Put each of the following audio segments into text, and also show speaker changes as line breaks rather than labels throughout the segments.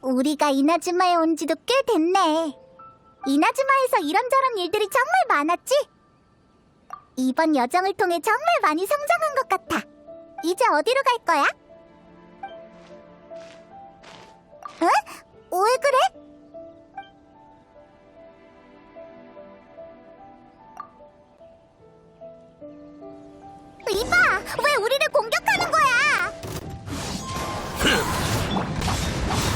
우리가 이나즈마에 온 지도 꽤 됐네. 이나즈마에서 이런저런 일들이 정말 많았지? 이번 여정을 통해 정말 많이 성장한 것 같아. 이제 어디로 갈 거야? 응? 왜 그래? 이봐! 왜 우리를 공격하는 거야?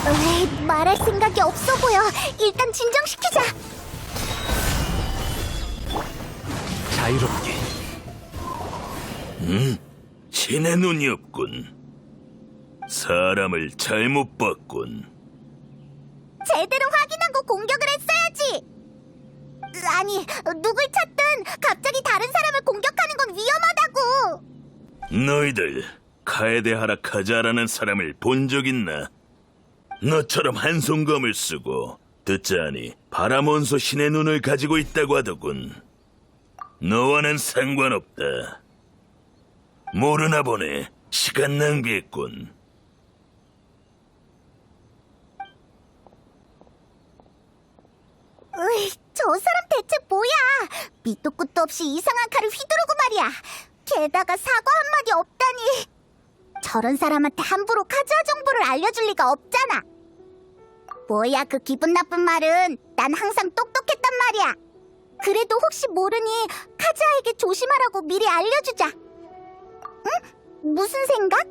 에이, 말할 생각이 없어 보여. 일단 진정시키자.
자유롭게.
신의 눈이 없군. 사람을 잘못 봤군.
제대로 확인하고 공격을 했어야지. 아니, 누굴 찾든 갑자기 다른 사람을 공격하는 건 위험하다고.
너희들 카에데하라 카자라는 사람을 본 적 있나? 너처럼 한송검을 쓰고 듣자하니 바라몬소 신의 눈을 가지고 있다고 하더군. 너와는 상관없다. 모르나 보네. 시간 낭비했군.
으이, 저 사람 대체 뭐야? 밑도 끝도 없이 이상한 칼을 휘두르고 말이야. 게다가 사과 한마디 없다니. 저런 사람한테 함부로 카즈아 정보를 알려줄 리가 없잖아. 뭐야 그 기분 나쁜 말은. 난 항상 똑똑했단 말이야. 그래도 혹시 모르니 카즈아에게 조심하라고 미리 알려주자. 응? 무슨 생각?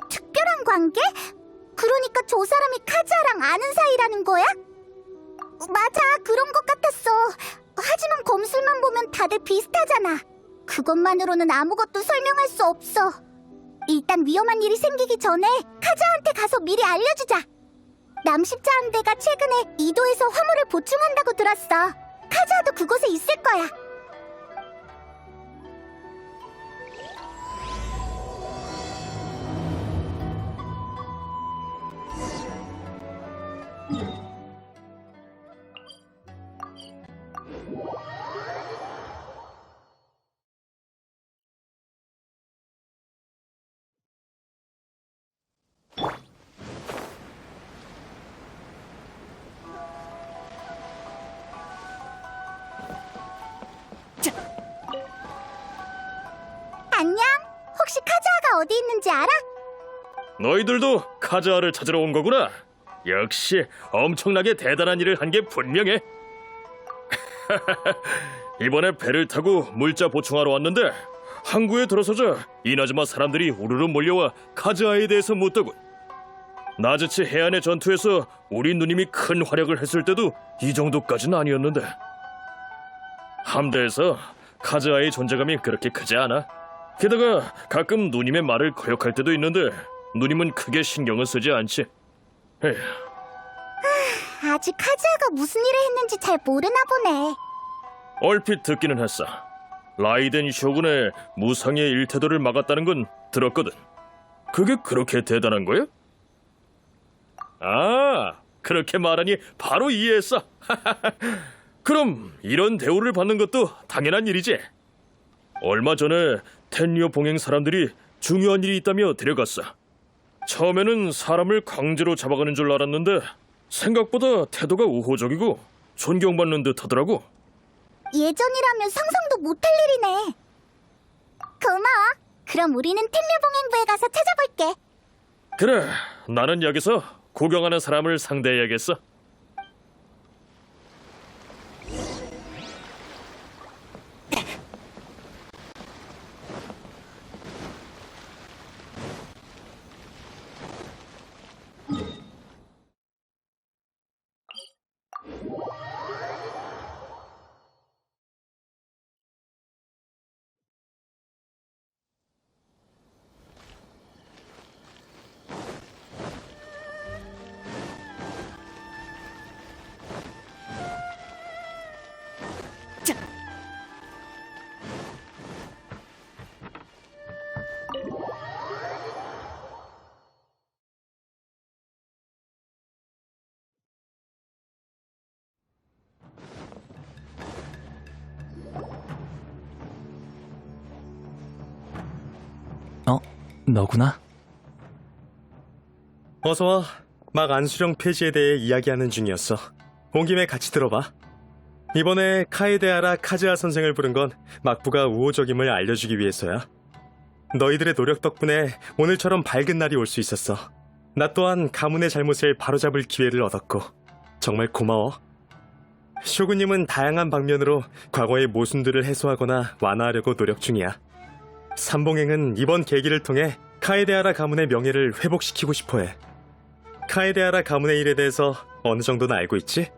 특별한 관계? 그러니까 저 사람이 카즈아랑 아는 사이라는 거야? 맞아, 그런 것 같았어. 하지만 검술만 보면 다들 비슷하잖아. 그것만으로는 아무것도 설명할 수 없어. 일단 위험한 일이 생기기 전에 카즈아한테 가서 미리 알려주자. 남십자 함대가 최근에 이도에서 화물을 보충한다고 들었어. 카즈아도 그곳에 있을 거야. 안녕? 혹시 카즈아가 어디 있는지 알아?
너희들도 카즈아를 찾으러 온 거구나. 역시 엄청나게 대단한 일을 한 게 분명해. 이번에 배를 타고 물자 보충하러 왔는데 항구에 들어서자 이나즈마 사람들이 우르르 몰려와 카즈아에 대해서 묻더군. 나즈치 해안의 전투에서 우리 누님이 큰 활약을 했을 때도 이 정도까지는 아니었는데 함대에서 카즈아의 존재감이 그렇게 크지 않아. 게다가 가끔 누님의 말을 거역할 때도 있는데 누님은 크게 신경을 쓰지 않지. 에휴.
아직 카즈아가 무슨 일을 했는지 잘 모르나 보네.
얼핏 듣기는 했어. 라이덴 쇼군의 무상의 일태도를 막았다는 건 들었거든. 그게 그렇게 대단한 거야? 아, 그렇게 말하니 바로 이해했어. 그럼 이런 대우를 받는 것도 당연한 일이지. 얼마 전에 텐리오 봉행 사람들이 중요한 일이 있다며 데려갔어. 처음에는 사람을 강제로 잡아가는 줄 알았는데 생각보다 태도가 우호적이고 존경받는 듯 하더라고.
예전이라면 상상도 못할 일이네. 고마워. 그럼 우리는 텐류봉행부에 가서 찾아볼게.
그래, 나는 여기서 구경하는 사람을 상대해야겠어.
너구나? 어서와. 막 안수령 폐지에 대해 이야기하는 중이었어. 온 김에 같이 들어봐. 이번에 카에데하라 카즈하 선생을 부른 건 막부가 우호적임을 알려주기 위해서야. 너희들의 노력 덕분에 오늘처럼 밝은 날이 올 수 있었어. 나 또한 가문의 잘못을 바로잡을 기회를 얻었고 정말 고마워. 쇼군님은 다양한 방면으로 과거의 모순들을 해소하거나 완화하려고 노력 중이야. 삼봉행은 이번 계기를 통해 카에데하라 가문의 명예를 회복시키고 싶어해. 카에데하라 가문의 일에 대해서 어느 정도는 알고 있지?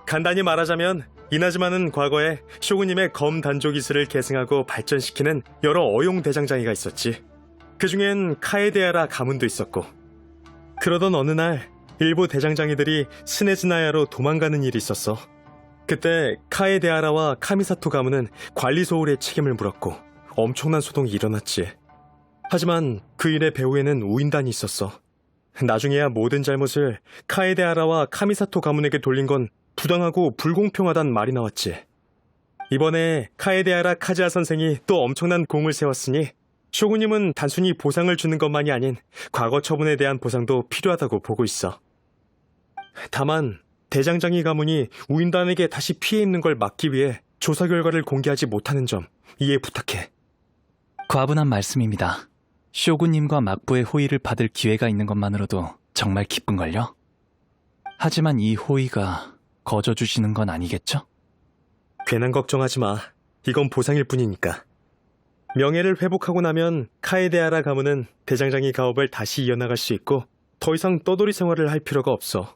간단히 말하자면 이나즈마는 과거에 쇼군님의 검 단조 기술을 계승하고 발전시키는 여러 어용 대장장이가 있었지. 그중엔 카에데하라 가문도 있었고. 그러던 어느 날 일부 대장장이들이 스네즈나야로 도망가는 일이 있었어. 그때 카에데하라와 카미사토 가문은 관리 소홀의 책임을 물었고 엄청난 소동이 일어났지. 하지만 그 일의 배후에는 우인단이 있었어. 나중에야 모든 잘못을 카에데하라와 카미사토 가문에게 돌린 건 부당하고 불공평하단 말이 나왔지. 이번에 카에데하라 카즈하 선생이 또 엄청난 공을 세웠으니 쇼군님은 단순히 보상을 주는 것만이 아닌 과거 처분에 대한 보상도 필요하다고 보고 있어. 다만 대장장이 가문이 우인단에게 다시 피해 입는 걸 막기 위해 조사 결과를 공개하지 못하는 점 이해 부탁해.
과분한 말씀입니다. 쇼군님과 막부의 호의를 받을 기회가 있는 것만으로도 정말 기쁜걸요? 하지만 이 호의가 거저 주시는 건 아니겠죠?
괜한 걱정하지 마. 이건 보상일 뿐이니까. 명예를 회복하고 나면 카에데하라 가문은 대장장이 가업을 다시 이어나갈 수 있고 더 이상 떠돌이 생활을 할 필요가 없어.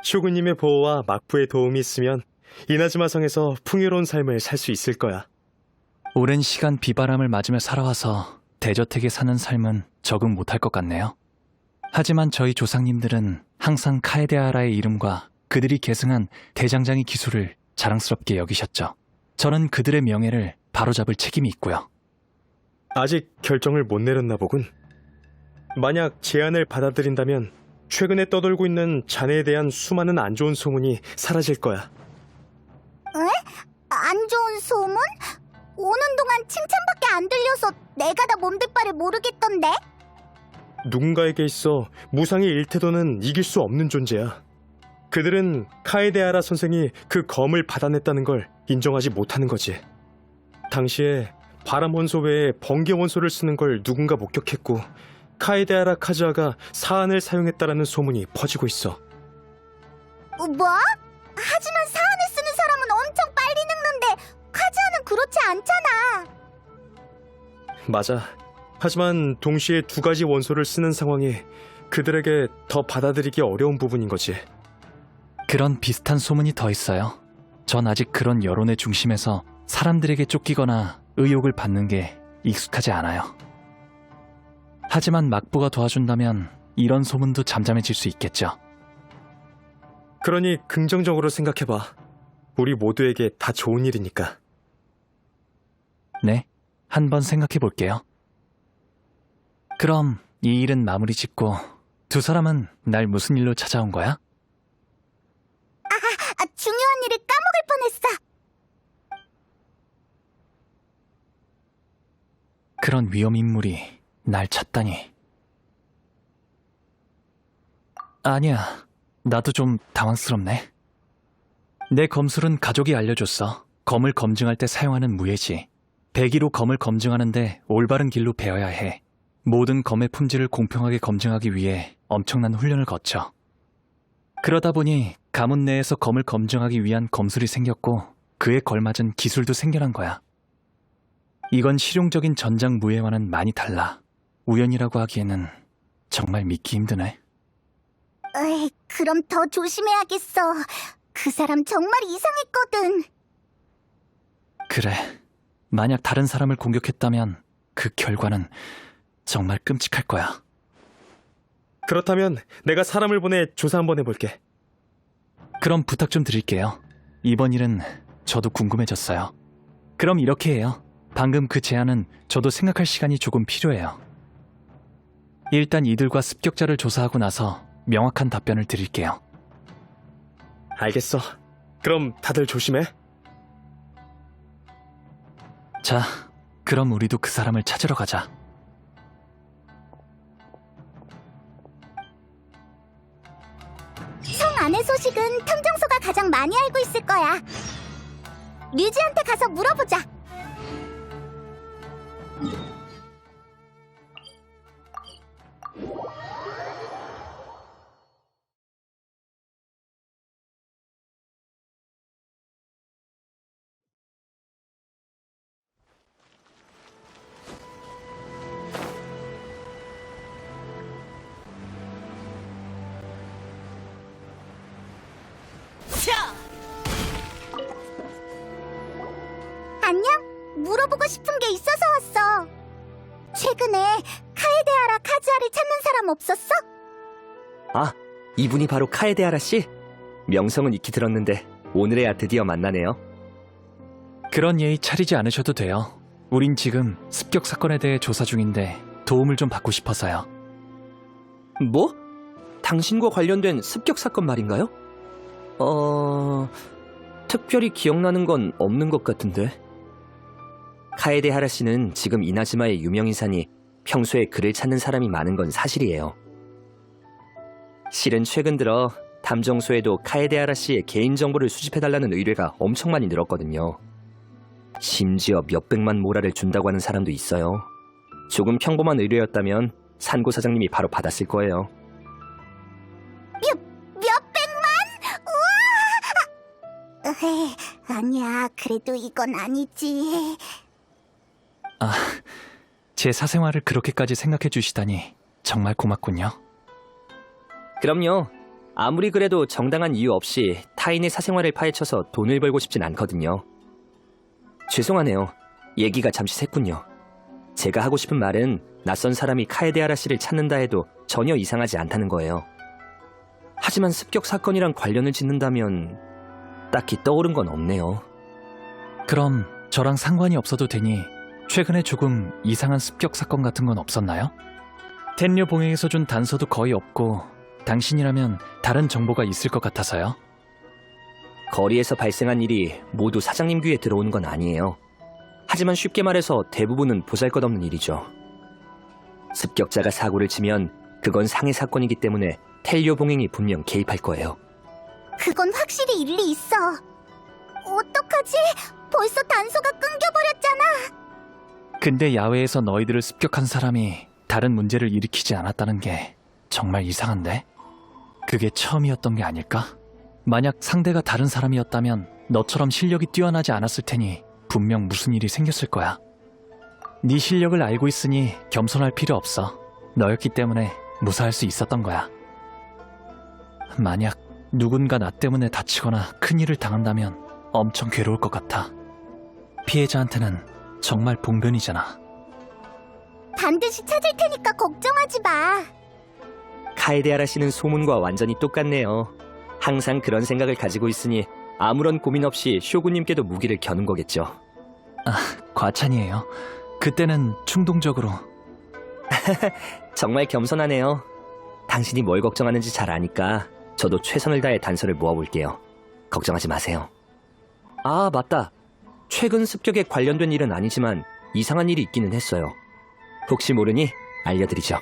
쇼군님의 보호와 막부의 도움이 있으면 이나즈마 성에서 풍요로운 삶을 살 수 있을 거야.
오랜 시간 비바람을 맞으며 살아와서 대저택에 사는 삶은 적응 못할 것 같네요. 하지만 저희 조상님들은 항상 카에데하라의 이름과 그들이 계승한 대장장이 기술을 자랑스럽게 여기셨죠. 저는 그들의 명예를 바로잡을 책임이 있고요.
아직 결정을 못 내렸나 보군. 만약 제안을 받아들인다면 최근에 떠돌고 있는 자네에 대한 수많은 안 좋은 소문이 사라질 거야.
안 좋은 소문? 오는 동안 칭찬밖에 안 들려서 내가 다 몸둘 바를 모르겠던데?
누군가에게 있어 무상의 일태도는 이길 수 없는 존재야. 그들은 카에데하라 선생이 그 검을 받아냈다는 걸 인정하지 못하는 거지. 당시에 바람 원소 외에 번개 원소를 쓰는 걸 누군가 목격했고 카에데하라 카즈하가 사안을 사용했다라는 소문이 퍼지고 있어.
뭐? 하지만 사안을 쓰는 사람은 엄청 빨리 늙는데 카즈하는 그렇지 않잖아.
맞아. 하지만 동시에 두 가지 원소를 쓰는 상황이 그들에게 더 받아들이기 어려운 부분인 거지.
그런 비슷한 소문이 더 있어요. 전 아직 그런 여론의 중심에서 사람들에게 쫓기거나 의욕을 받는 게 익숙하지 않아요. 하지만 막부가 도와준다면 이런 소문도 잠잠해질 수 있겠죠.
그러니 긍정적으로 생각해봐. 우리 모두에게 다 좋은 일이니까.
네, 한번 생각해 볼게요. 그럼 이 일은 마무리 짓고 두 사람은 날 무슨 일로 찾아온 거야?
중요한 일을 까먹을 뻔했어.
그런 위험 인물이 날 찾다니. 아니야, 나도 좀 당황스럽네. 내 검술은 가족이 알려줬어. 검을 검증할 때 사용하는 무예지. 배기로 검을 검증하는데 올바른 길로 배워야 해. 모든 검의 품질을 공평하게 검증하기 위해 엄청난 훈련을 거쳐. 그러다 보니 가문 내에서 검을 검증하기 위한 검술이 생겼고 그에 걸맞은 기술도 생겨난 거야. 이건 실용적인 전장 무예와는 많이 달라. 우연이라고 하기에는 정말 믿기 힘드네.
에이, 그럼 더 조심해야겠어. 그 사람 정말 이상했거든.
그래, 만약 다른 사람을 공격했다면 그 결과는 정말 끔찍할 거야.
그렇다면 내가 사람을 보내 조사 한번 해볼게.
그럼 부탁 좀 드릴게요. 이번 일은 저도 궁금해졌어요. 그럼 이렇게 해요. 방금 그 제안은 저도 생각할 시간이 조금 필요해요. 일단 이들과 습격자를 조사하고 나서 명확한 답변을 드릴게요.
알겠어. 그럼 다들 조심해.
자, 그럼 우리도 그 사람을 찾으러 가자.
반의 소식은 탐정소가 가장 많이 알고 있을 거야. 류지한테 가서 물어보자. 안녕? 물어보고 싶은 게 있어서 왔어. 최근에 카에데하라 카즈아를 찾는 사람 없었어?
아, 이분이 바로 카에데하라 씨? 명성은 익히 들었는데 오늘에야 드디어 만나네요.
그런 예의 차리지 않으셔도 돼요. 우린 지금 습격 사건에 대해 조사 중인데 도움을 좀 받고 싶어서요.
뭐? 당신과 관련된 습격 사건 말인가요? 특별히 기억나는 건 없는 것 같은데. 카에데하라 씨는 지금 이나즈마의 유명인사니 평소에 그를 찾는 사람이 많은 건 사실이에요. 실은 최근 들어 탐정소에도 카에데하라 씨의 개인정보를 수집해달라는 의뢰가 엄청 많이 늘었거든요. 심지어 몇백만 모라를 준다고 하는 사람도 있어요. 조금 평범한 의뢰였다면 산고 사장님이 바로 받았을 거예요.
몇백만? 우와! 아니야, 그래도 이건 아니지.
제 사생활을 그렇게까지 생각해 주시다니 정말 고맙군요.
그럼요. 아무리 그래도 정당한 이유 없이 타인의 사생활을 파헤쳐서 돈을 벌고 싶진 않거든요. 죄송하네요. 얘기가 잠시 샜군요. 제가 하고 싶은 말은 낯선 사람이 카에데하라 씨를 찾는다 해도 전혀 이상하지 않다는 거예요. 하지만 습격 사건이랑 관련을 짓는다면 딱히 떠오른 건 없네요.
그럼 저랑 상관이 없어도 되니 최근에 조금 이상한 습격 사건 같은 건 없었나요? 텐류 봉행에서 준 단서도 거의 없고 당신이라면 다른 정보가 있을 것 같아서요.
거리에서 발생한 일이 모두 사장님 귀에 들어오는 건 아니에요. 하지만 쉽게 말해서 대부분은 보잘것없는 일이죠. 습격자가 사고를 치면 그건 상해 사건이기 때문에 텔리오 봉행이 분명 개입할 거예요.
그건 확실히 일리 있어. 어떡하지? 벌써 단서가 끊겨버렸잖아.
근데 야외에서 너희들을 습격한 사람이 다른 문제를 일으키지 않았다는 게 정말 이상한데? 그게 처음이었던 게 아닐까? 만약 상대가 다른 사람이었다면 너처럼 실력이 뛰어나지 않았을 테니 분명 무슨 일이 생겼을 거야. 네 실력을 알고 있으니 겸손할 필요 없어. 너였기 때문에 무사할 수 있었던 거야. 만약 누군가 나 때문에 다치거나 큰일을 당한다면 엄청 괴로울 것 같아. 피해자한테는 정말 봉변이잖아.
반드시 찾을 테니까 걱정하지 마.
카에데하라 씨는 소문과 완전히 똑같네요. 항상 그런 생각을 가지고 있으니 아무런 고민 없이 쇼구님께도 무기를 겨눈 거겠죠.
과찬이에요. 그때는 충동적으로.
정말 겸손하네요. 당신이 뭘 걱정하는지 잘 아니까 저도 최선을 다해 단서를 모아볼게요. 걱정하지 마세요. 아, 맞다. 최근 습격에 관련된 일은 아니지만 이상한 일이 있기는 했어요. 혹시 모르니 알려드리죠.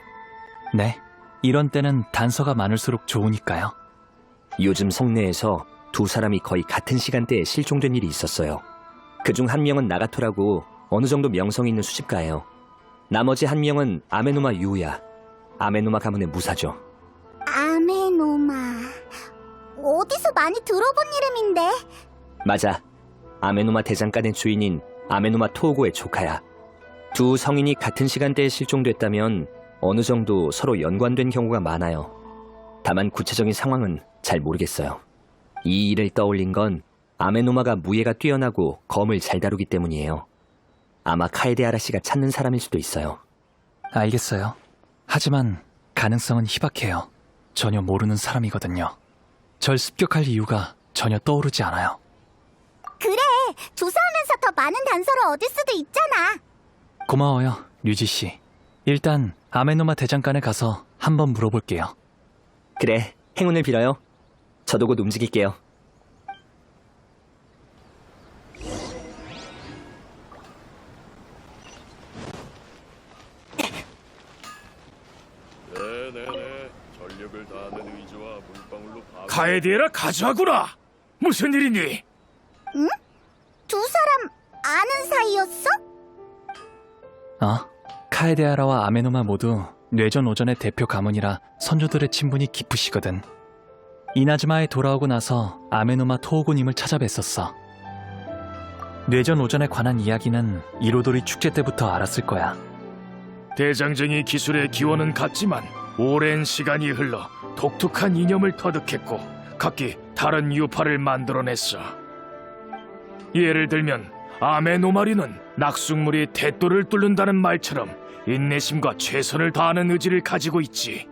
네, 이런 때는 단서가 많을수록 좋으니까요.
요즘 성내에서 두 사람이 거의 같은 시간대에 실종된 일이 있었어요. 그중 한 명은 나가토라고 어느 정도 명성이 있는 수집가예요. 나머지 한 명은 아메노마 유우야. 아메노마 가문의 무사죠.
아메노마. 어디서 많이 들어본 이름인데?
맞아. 아메노마 대장간의 주인인 아메노마 토오고의 조카야. 두 성인이 같은 시간대에 실종됐다면 어느 정도 서로 연관된 경우가 많아요. 다만 구체적인 상황은 잘 모르겠어요. 이 일을 떠올린 건 아메노마가 무예가 뛰어나고 검을 잘 다루기 때문이에요. 아마 카에데하라 씨가 찾는 사람일 수도 있어요.
알겠어요. 하지만 가능성은 희박해요. 전혀 모르는 사람이거든요. 절 습격할 이유가 전혀 떠오르지 않아요.
그래, 조사하면서 더 많은 단서를 얻을 수도 있잖아.
고마워요, 류지씨. 일단 아메노마 대장간에 가서 한번 물어볼게요.
그래, 행운을 빌어요. 저도 곧 움직일게요.
네네네. 전력을 다하는 의지와 물방울로
카에디에라 카즈하구나. 무슨 일이니?
두 사람 아는 사이였어?
카에데아라와 아메노마 모두 뇌전 오전의 대표 가문이라 선조들의 친분이 깊으시거든. 이나즈마에 돌아오고 나서 아메노마 토호구님을 찾아뵀었어. 뇌전 오전에 관한 이야기는 이로도리 축제 때부터 알았을 거야.
대장정이 기술의 기원은 같지만 오랜 시간이 흘러 독특한 이념을 터득했고 각기 다른 유파를 만들어냈어. 예를 들면 아메노마리는 낙숙물이 대도를 뚫는다는 말처럼 인내심과 최선을 다하는 의지를 가지고 있지.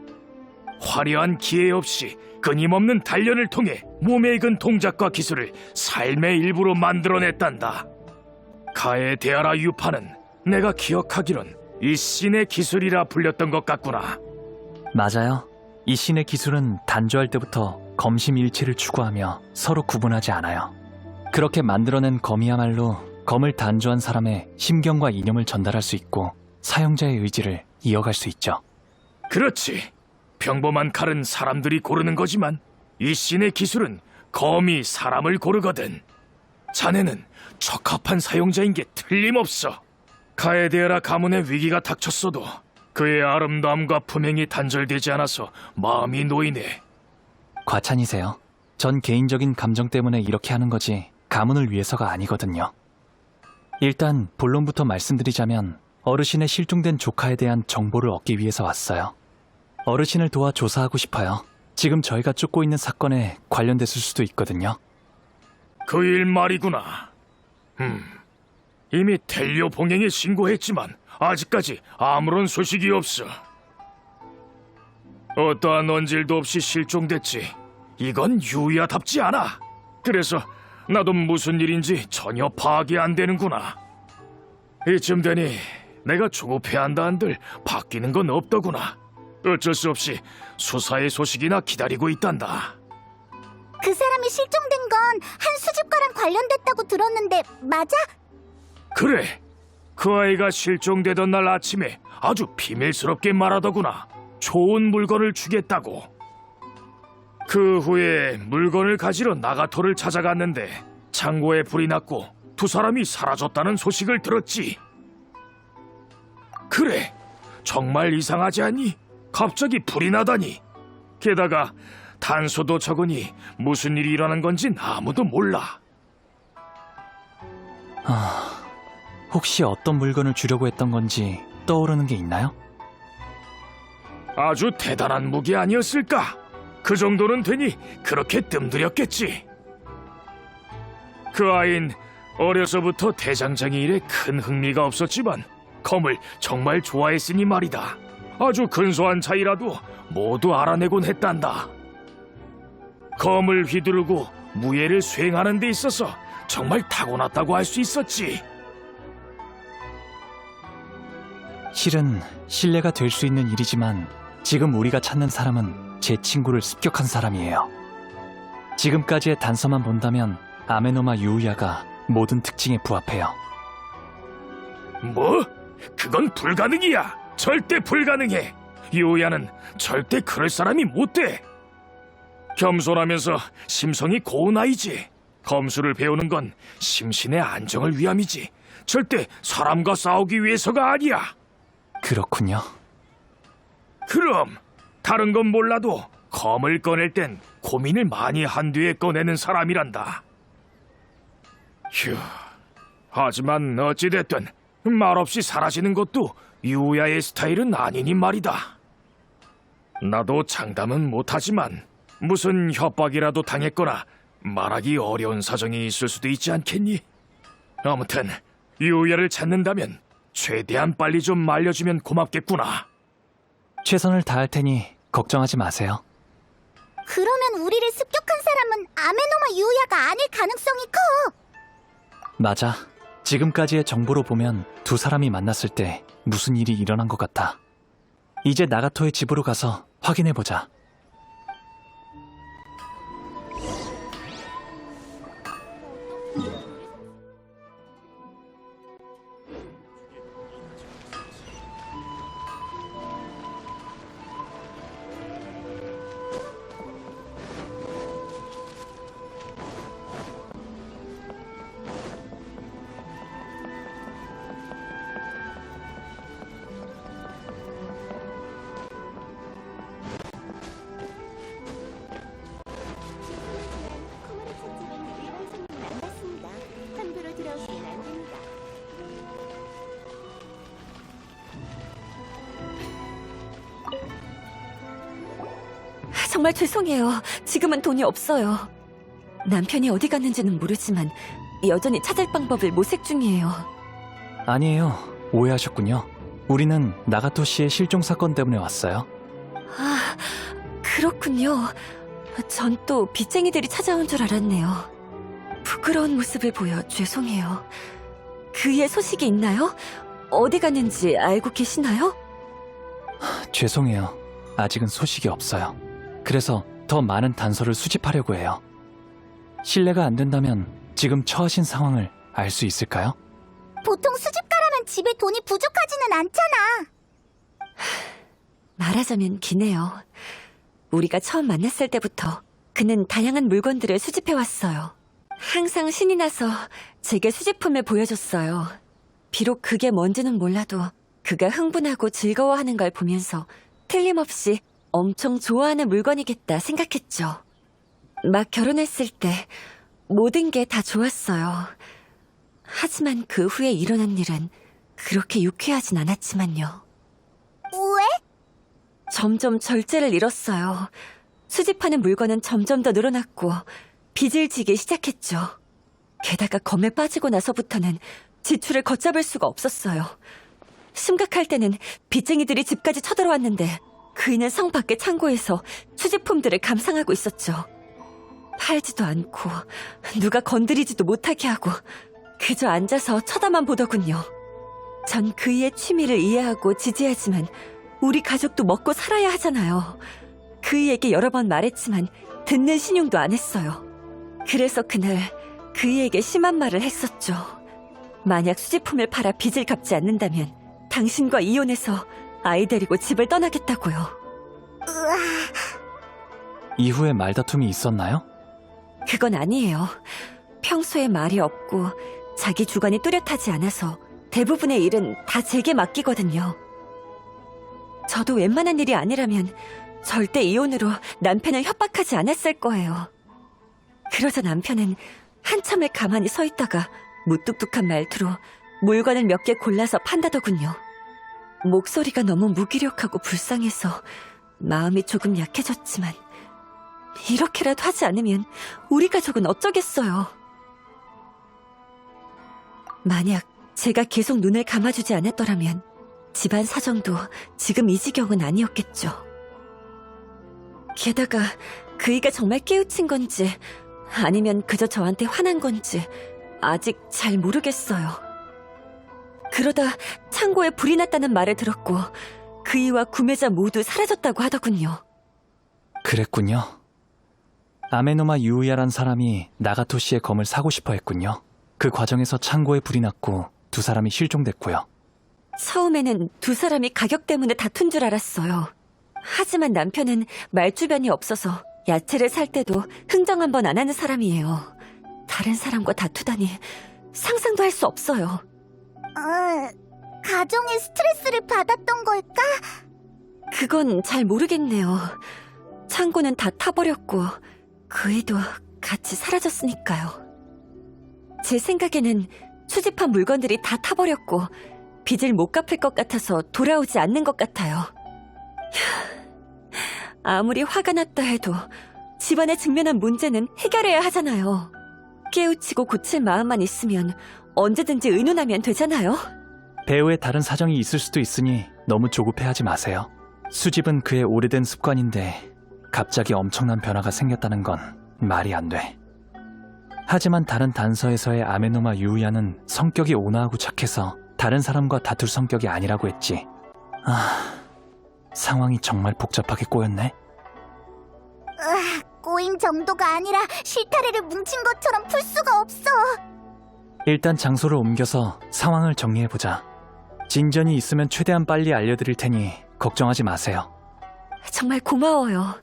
화려한 기회 없이 끊임없는 단련을 통해 몸에 익은 동작과 기술을 삶의 일부로 만들어냈단다. 카에데아라 유파는 내가 기억하기론 이 신의 기술이라 불렸던 것 같구나.
맞아요. 이 신의 기술은 단조할 때부터 검심일치를 추구하며 서로 구분하지 않아요. 그렇게 만들어낸 검이야말로 검을 단조한 사람의 심경과 이념을 전달할 수 있고 사용자의 의지를 이어갈 수 있죠.
그렇지. 평범한 칼은 사람들이 고르는 거지만 이 신의 기술은 검이 사람을 고르거든. 자네는 적합한 사용자인 게 틀림없어. 카에데아라 가문의 위기가 닥쳤어도 그의 아름다움과 품행이 단절되지 않아서 마음이 놓이네.
과찬이세요. 전 개인적인 감정 때문에 이렇게 하는 거지 가문을 위해서가 아니거든요. 일단 본론부터 말씀드리자면 어르신의 실종된 조카에 대한 정보를 얻기 위해서 왔어요. 어르신을 도와 조사하고 싶어요. 지금 저희가 쫓고 있는 사건에 관련됐을 수도 있거든요.
그 일 말이구나. 이미 텔리오 봉행에 신고했지만 아직까지 아무런 소식이 없어. 어떠한 언질도 없이 실종됐지. 이건 유야답지 않아. 그래서 나도 무슨 일인지 전혀 파악이 안 되는구나. 이쯤 되니 내가 조급해야 한다 한들 바뀌는 건 없더구나. 어쩔 수 없이 수사의 소식이나 기다리고 있단다.
그 사람이 실종된 건 한 수집과랑 관련됐다고 들었는데 맞아?
그래, 그 아이가 실종되던 날 아침에 아주 비밀스럽게 말하더구나. 좋은 물건을 주겠다고. 그 후에 물건을 가지러 나가토를 찾아갔는데 창고에 불이 났고 두 사람이 사라졌다는 소식을 들었지. 그래, 정말 이상하지 않니? 갑자기 불이 나다니. 게다가 단서도 적으니 무슨 일이 일어난 건진 아무도 몰라.
혹시 어떤 물건을 주려고 했던 건지 떠오르는 게 있나요?
아주 대단한 무기 아니었을까? 그 정도는 되니 그렇게 뜸들였겠지. 그 아이는 어려서부터 대장장이 일에 큰 흥미가 없었지만 검을 정말 좋아했으니 말이다. 아주 근소한 차이라도 모두 알아내곤 했단다. 검을 휘두르고 무예를 수행하는 데 있어서 정말 타고났다고 할 수 있었지.
실은 신뢰가 될 수 있는 일이지만 지금 우리가 찾는 사람은 제 친구를 습격한 사람이에요. 지금까지의 단서만 본다면 아메노마 유우야가 모든 특징에 부합해요.
뭐? 그건 불가능이야. 절대 불가능해. 유야는 절대 그럴 사람이 못 돼. 겸손하면서 심성이 고운 아이지. 검수를 배우는 건 심신의 안정을 위함이지. 절대 사람과 싸우기 위해서가 아니야.
그렇군요.
그럼 다른 건 몰라도 검을 꺼낼 땐 고민을 많이 한 뒤에 꺼내는 사람이란다. 휴. 하지만 어찌됐든 말없이 사라지는 것도 유야의 스타일은 아니니 말이다. 나도 장담은 못하지만 무슨 협박이라도 당했거나 말하기 어려운 사정이 있을 수도 있지 않겠니? 아무튼 유야를 찾는다면 최대한 빨리 좀 알려주면 고맙겠구나.
최선을 다할 테니 걱정하지 마세요.
그러면 우리를 습격한 사람은 아메노마 유야가 아닐 가능성이 커.
맞아. 지금까지의 정보로 보면 두 사람이 만났을 때 무슨 일이 일어난 것 같아. 이제 나가토의 집으로 가서 확인해보자.
정말 죄송해요. 지금은 돈이 없어요. 남편이 어디 갔는지는 모르지만 여전히 찾을 방법을 모색 중이에요.
아니에요. 오해하셨군요. 우리는 나가토 씨의 실종 사건 때문에 왔어요.
아, 그렇군요. 전 또 빚쟁이들이 찾아온 줄 알았네요. 부끄러운 모습을 보여 죄송해요. 그의 소식이 있나요? 어디 갔는지 알고 계시나요?
죄송해요. 아직은 소식이 없어요. 그래서 더 많은 단서를 수집하려고 해요. 신뢰가 안 된다면 지금 처하신 상황을 알 수 있을까요?
보통 수집가라면 집에 돈이 부족하지는 않잖아.
말하자면 기네요. 우리가 처음 만났을 때부터 그는 다양한 물건들을 수집해왔어요. 항상 신이 나서 제게 수집품을 보여줬어요. 비록 그게 뭔지는 몰라도 그가 흥분하고 즐거워하는 걸 보면서 틀림없이 엄청 좋아하는 물건이겠다 생각했죠. 막 결혼했을 때 모든 게 다 좋았어요. 하지만 그 후에 일어난 일은 그렇게 유쾌하진 않았지만요.
왜?
점점 절제를 잃었어요. 수집하는 물건은 점점 더 늘어났고 빚을 지기 시작했죠. 게다가 검에 빠지고 나서부터는 지출을 걷잡을 수가 없었어요. 심각할 때는 빚쟁이들이 집까지 쳐들어왔는데 그이는 성 밖의 창고에서 수집품들을 감상하고 있었죠. 팔지도 않고 누가 건드리지도 못하게 하고 그저 앉아서 쳐다만 보더군요. 전 그이의 취미를 이해하고 지지하지만 우리 가족도 먹고 살아야 하잖아요. 그이에게 여러 번 말했지만 듣는 신용도 안 했어요. 그래서 그날 그이에게 심한 말을 했었죠. 만약 수집품을 팔아 빚을 갚지 않는다면 당신과 이혼해서 아이 데리고 집을 떠나겠다고요.
으아,
이후에 말다툼이 있었나요?
그건 아니에요. 평소에 말이 없고 자기 주관이 뚜렷하지 않아서 대부분의 일은 다 제게 맡기거든요. 저도 웬만한 일이 아니라면 절대 이혼으로 남편을 협박하지 않았을 거예요. 그러자 남편은 한참을 가만히 서 있다가 무뚝뚝한 말투로 물건을 몇 개 골라서 판다더군요. 목소리가 너무 무기력하고 불쌍해서 마음이 조금 약해졌지만 이렇게라도 하지 않으면 우리 가족은 어쩌겠어요. 만약 제가 계속 눈을 감아주지 않았더라면 집안 사정도 지금 이 지경은 아니었겠죠. 게다가 그이가 정말 깨우친 건지 아니면 그저 저한테 화난 건지 아직 잘 모르겠어요. 그러다 창고에 불이 났다는 말을 들었고 그이와 구매자 모두 사라졌다고 하더군요.
그랬군요. 아메노마 유우야란 사람이 나가토 씨의 검을 사고 싶어 했군요. 그 과정에서 창고에 불이 났고 두 사람이 실종됐고요.
처음에는 두 사람이 가격 때문에 다툰 줄 알았어요. 하지만 남편은 말주변이 없어서 야채를 살 때도 흥정 한 번 안 하는 사람이에요. 다른 사람과 다투다니 상상도 할 수 없어요.
가정에 스트레스를 받았던 걸까?
그건 잘 모르겠네요. 창고는 다 타버렸고 그이도 같이 사라졌으니까요. 제 생각에는 수집한 물건들이 다 타버렸고 빚을 못 갚을 것 같아서 돌아오지 않는 것 같아요. 아무리 화가 났다 해도 집안에 직면한 문제는 해결해야 하잖아요. 깨우치고 고칠 마음만 있으면 언제든지 의논하면 되잖아요.
배우의 다른 사정이 있을 수도 있으니 너무 조급해하지 마세요. 수집은 그의 오래된 습관인데 갑자기 엄청난 변화가 생겼다는 건 말이 안 돼. 하지만 다른 단서에서의 아메노마 유우야는 성격이 온화하고 착해서 다른 사람과 다툴 성격이 아니라고 했지. 상황이 정말 복잡하게 꼬였네.
꼬인 정도가 아니라 실타래를 뭉친 것처럼 풀 수가 없어.
일단 장소를 옮겨서 상황을 정리해보자. 진전이 있으면 최대한 빨리 알려드릴 테니 걱정하지 마세요.
정말 고마워요.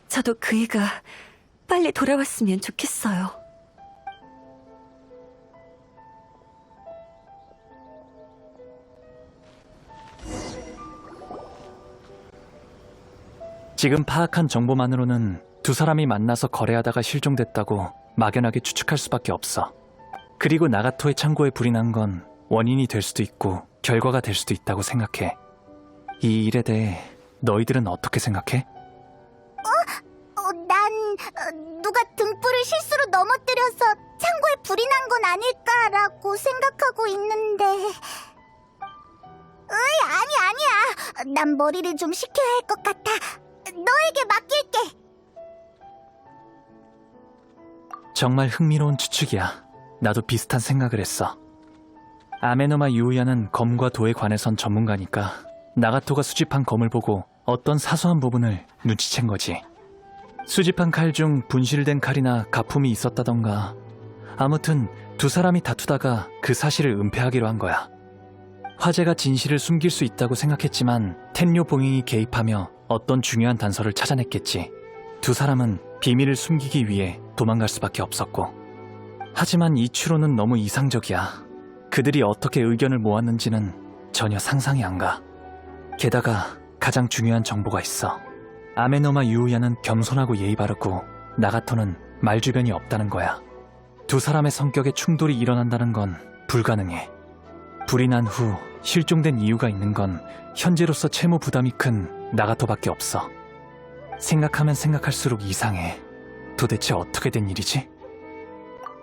저도 그이가 빨리 돌아왔으면 좋겠어요.
지금 파악한 정보만으로는 두 사람이 만나서 거래하다가 실종됐다고 막연하게 추측할 수밖에 없어. 그리고 나가토의 창고에 불이 난 건 원인이 될 수도 있고 결과가 될 수도 있다고 생각해. 이 일에 대해 너희들은 어떻게 생각해?
누가 등불을 실수로 넘어뜨려서 창고에 불이 난 건 아닐까라고 생각하고 있는데... 아니야. 난 머리를 좀 식혀야 할 것 같아. 너에게 맡길게.
정말 흥미로운 추측이야. 나도 비슷한 생각을 했어. 아메노마 유우야는 검과 도에 관해선 전문가니까 나가토가 수집한 검을 보고 어떤 사소한 부분을 눈치챈 거지. 수집한 칼 중 분실된 칼이나 가품이 있었다던가, 아무튼 두 사람이 다투다가 그 사실을 은폐하기로 한 거야. 화재가 진실을 숨길 수 있다고 생각했지만 텐료 봉행이 개입하며 어떤 중요한 단서를 찾아냈겠지. 두 사람은 비밀을 숨기기 위해 도망갈 수밖에 없었고. 하지만 이 추론은 너무 이상적이야. 그들이 어떻게 의견을 모았는지는 전혀 상상이 안 가. 게다가 가장 중요한 정보가 있어. 아메노마 유우야는 겸손하고 예의 바르고 나가토는 말주변이 없다는 거야. 두 사람의 성격에 충돌이 일어난다는 건 불가능해. 불이 난 후 실종된 이유가 있는 건 현재로서 채무 부담이 큰 나가토밖에 없어. 생각하면 생각할수록 이상해. 도대체 어떻게 된 일이지?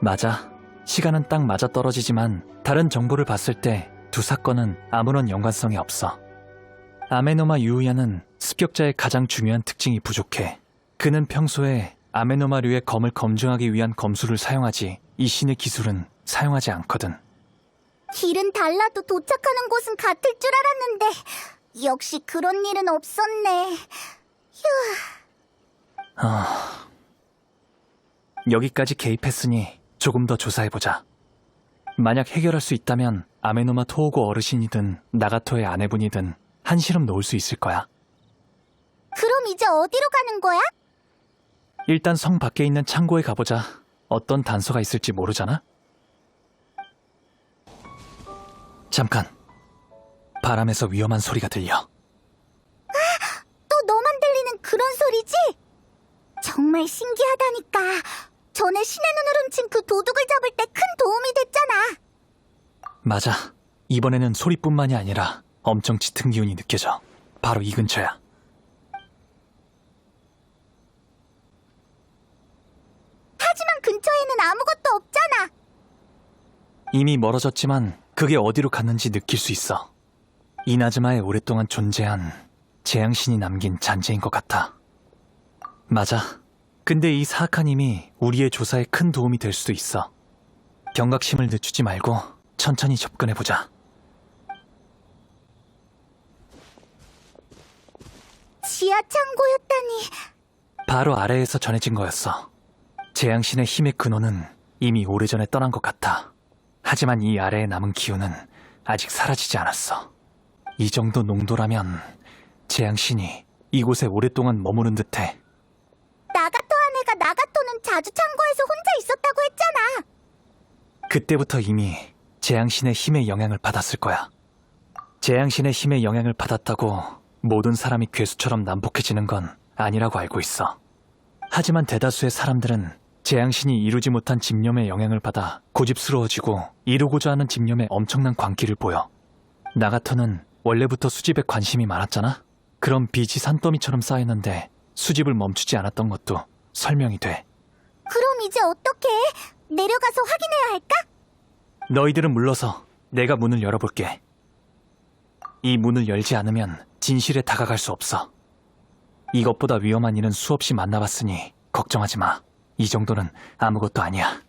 맞아. 시간은 딱 맞아 떨어지지만 다른 정보를 봤을 때 두 사건은 아무런 연관성이 없어. 아메노마 유우야는 습격자의 가장 중요한 특징이 부족해. 그는 평소에 아메노마류의 검을 검증하기 위한 검술을 사용하지 이 신의 기술은 사용하지 않거든.
길은 달라도 도착하는 곳은 같을 줄 알았는데 역시 그런 일은 없었네.
여기까지 개입했으니 조금 더 조사해보자. 만약 해결할 수 있다면 아메노마 토오고 어르신이든 나가토의 아내분이든 한시름 놓을 수 있을 거야.
그럼 이제 어디로 가는 거야?
일단 성 밖에 있는 창고에 가보자. 어떤 단서가 있을지 모르잖아? 잠깐. 바람에서 위험한 소리가 들려.
또 너만 들리는 그런 소리지? 정말 신기하다니까. 전에 신의 눈을 훔친 그 도둑을 잡을 때 큰 도움이 됐잖아.
맞아. 이번에는 소리뿐만이 아니라 엄청 짙은 기운이 느껴져. 바로 이 근처야.
하지만 근처에는 아무것도 없잖아.
이미 멀어졌지만 그게 어디로 갔는지 느낄 수 있어. 이나즈마에 오랫동안 존재한 재앙신이 남긴 잔재인 것 같아. 맞아. 근데 이 사악한 힘이 우리의 조사에 큰 도움이 될 수도 있어. 경각심을 늦추지 말고 천천히 접근해보자.
지하 창고였다니.
바로 아래에서 전해진 거였어. 재앙신의 힘의 근원은 이미 오래전에 떠난 것 같아. 하지만 이 아래에 남은 기운은 아직 사라지지 않았어. 이 정도 농도라면 재앙신이 이곳에 오랫동안 머무른 듯해.
나가토 아내가 나가토는 자주 창고에서 혼자 있었다고 했잖아.
그때부터 이미 재앙신의 힘의 영향을 받았을 거야. 재앙신의 힘의 영향을 받았다고 모든 사람이 괴수처럼 난폭해지는 건 아니라고 알고 있어. 하지만 대다수의 사람들은 재앙신이 이루지 못한 집념의 영향을 받아 고집스러워지고 이루고자 하는 집념에 엄청난 광기를 보여. 나가토는 원래부터 수집에 관심이 많았잖아? 그럼 빚이 산더미처럼 쌓였는데 수집을 멈추지 않았던 것도 설명이 돼.
그럼 이제 어떻게 해? 내려가서 확인해야 할까?
너희들은 물러서 내가 문을 열어볼게. 이 문을 열지 않으면 진실에 다가갈 수 없어. 이것보다 위험한 일은 수없이 만나봤으니 걱정하지 마. 이 정도는 아무것도 아니야.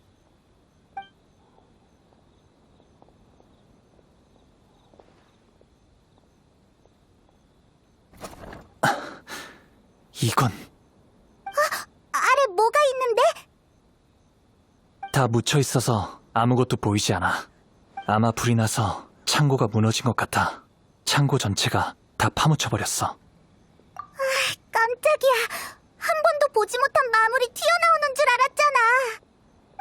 이건
아래 뭐가 있는데?
다 묻혀 있어서 아무것도 보이지 않아. 아마 불이 나서 창고가 무너진 것 같아. 창고 전체가 다 파묻혀버렸어.
깜짝이야. 한 번도 보지 못한 마물이 튀어나오는 줄 알았잖아.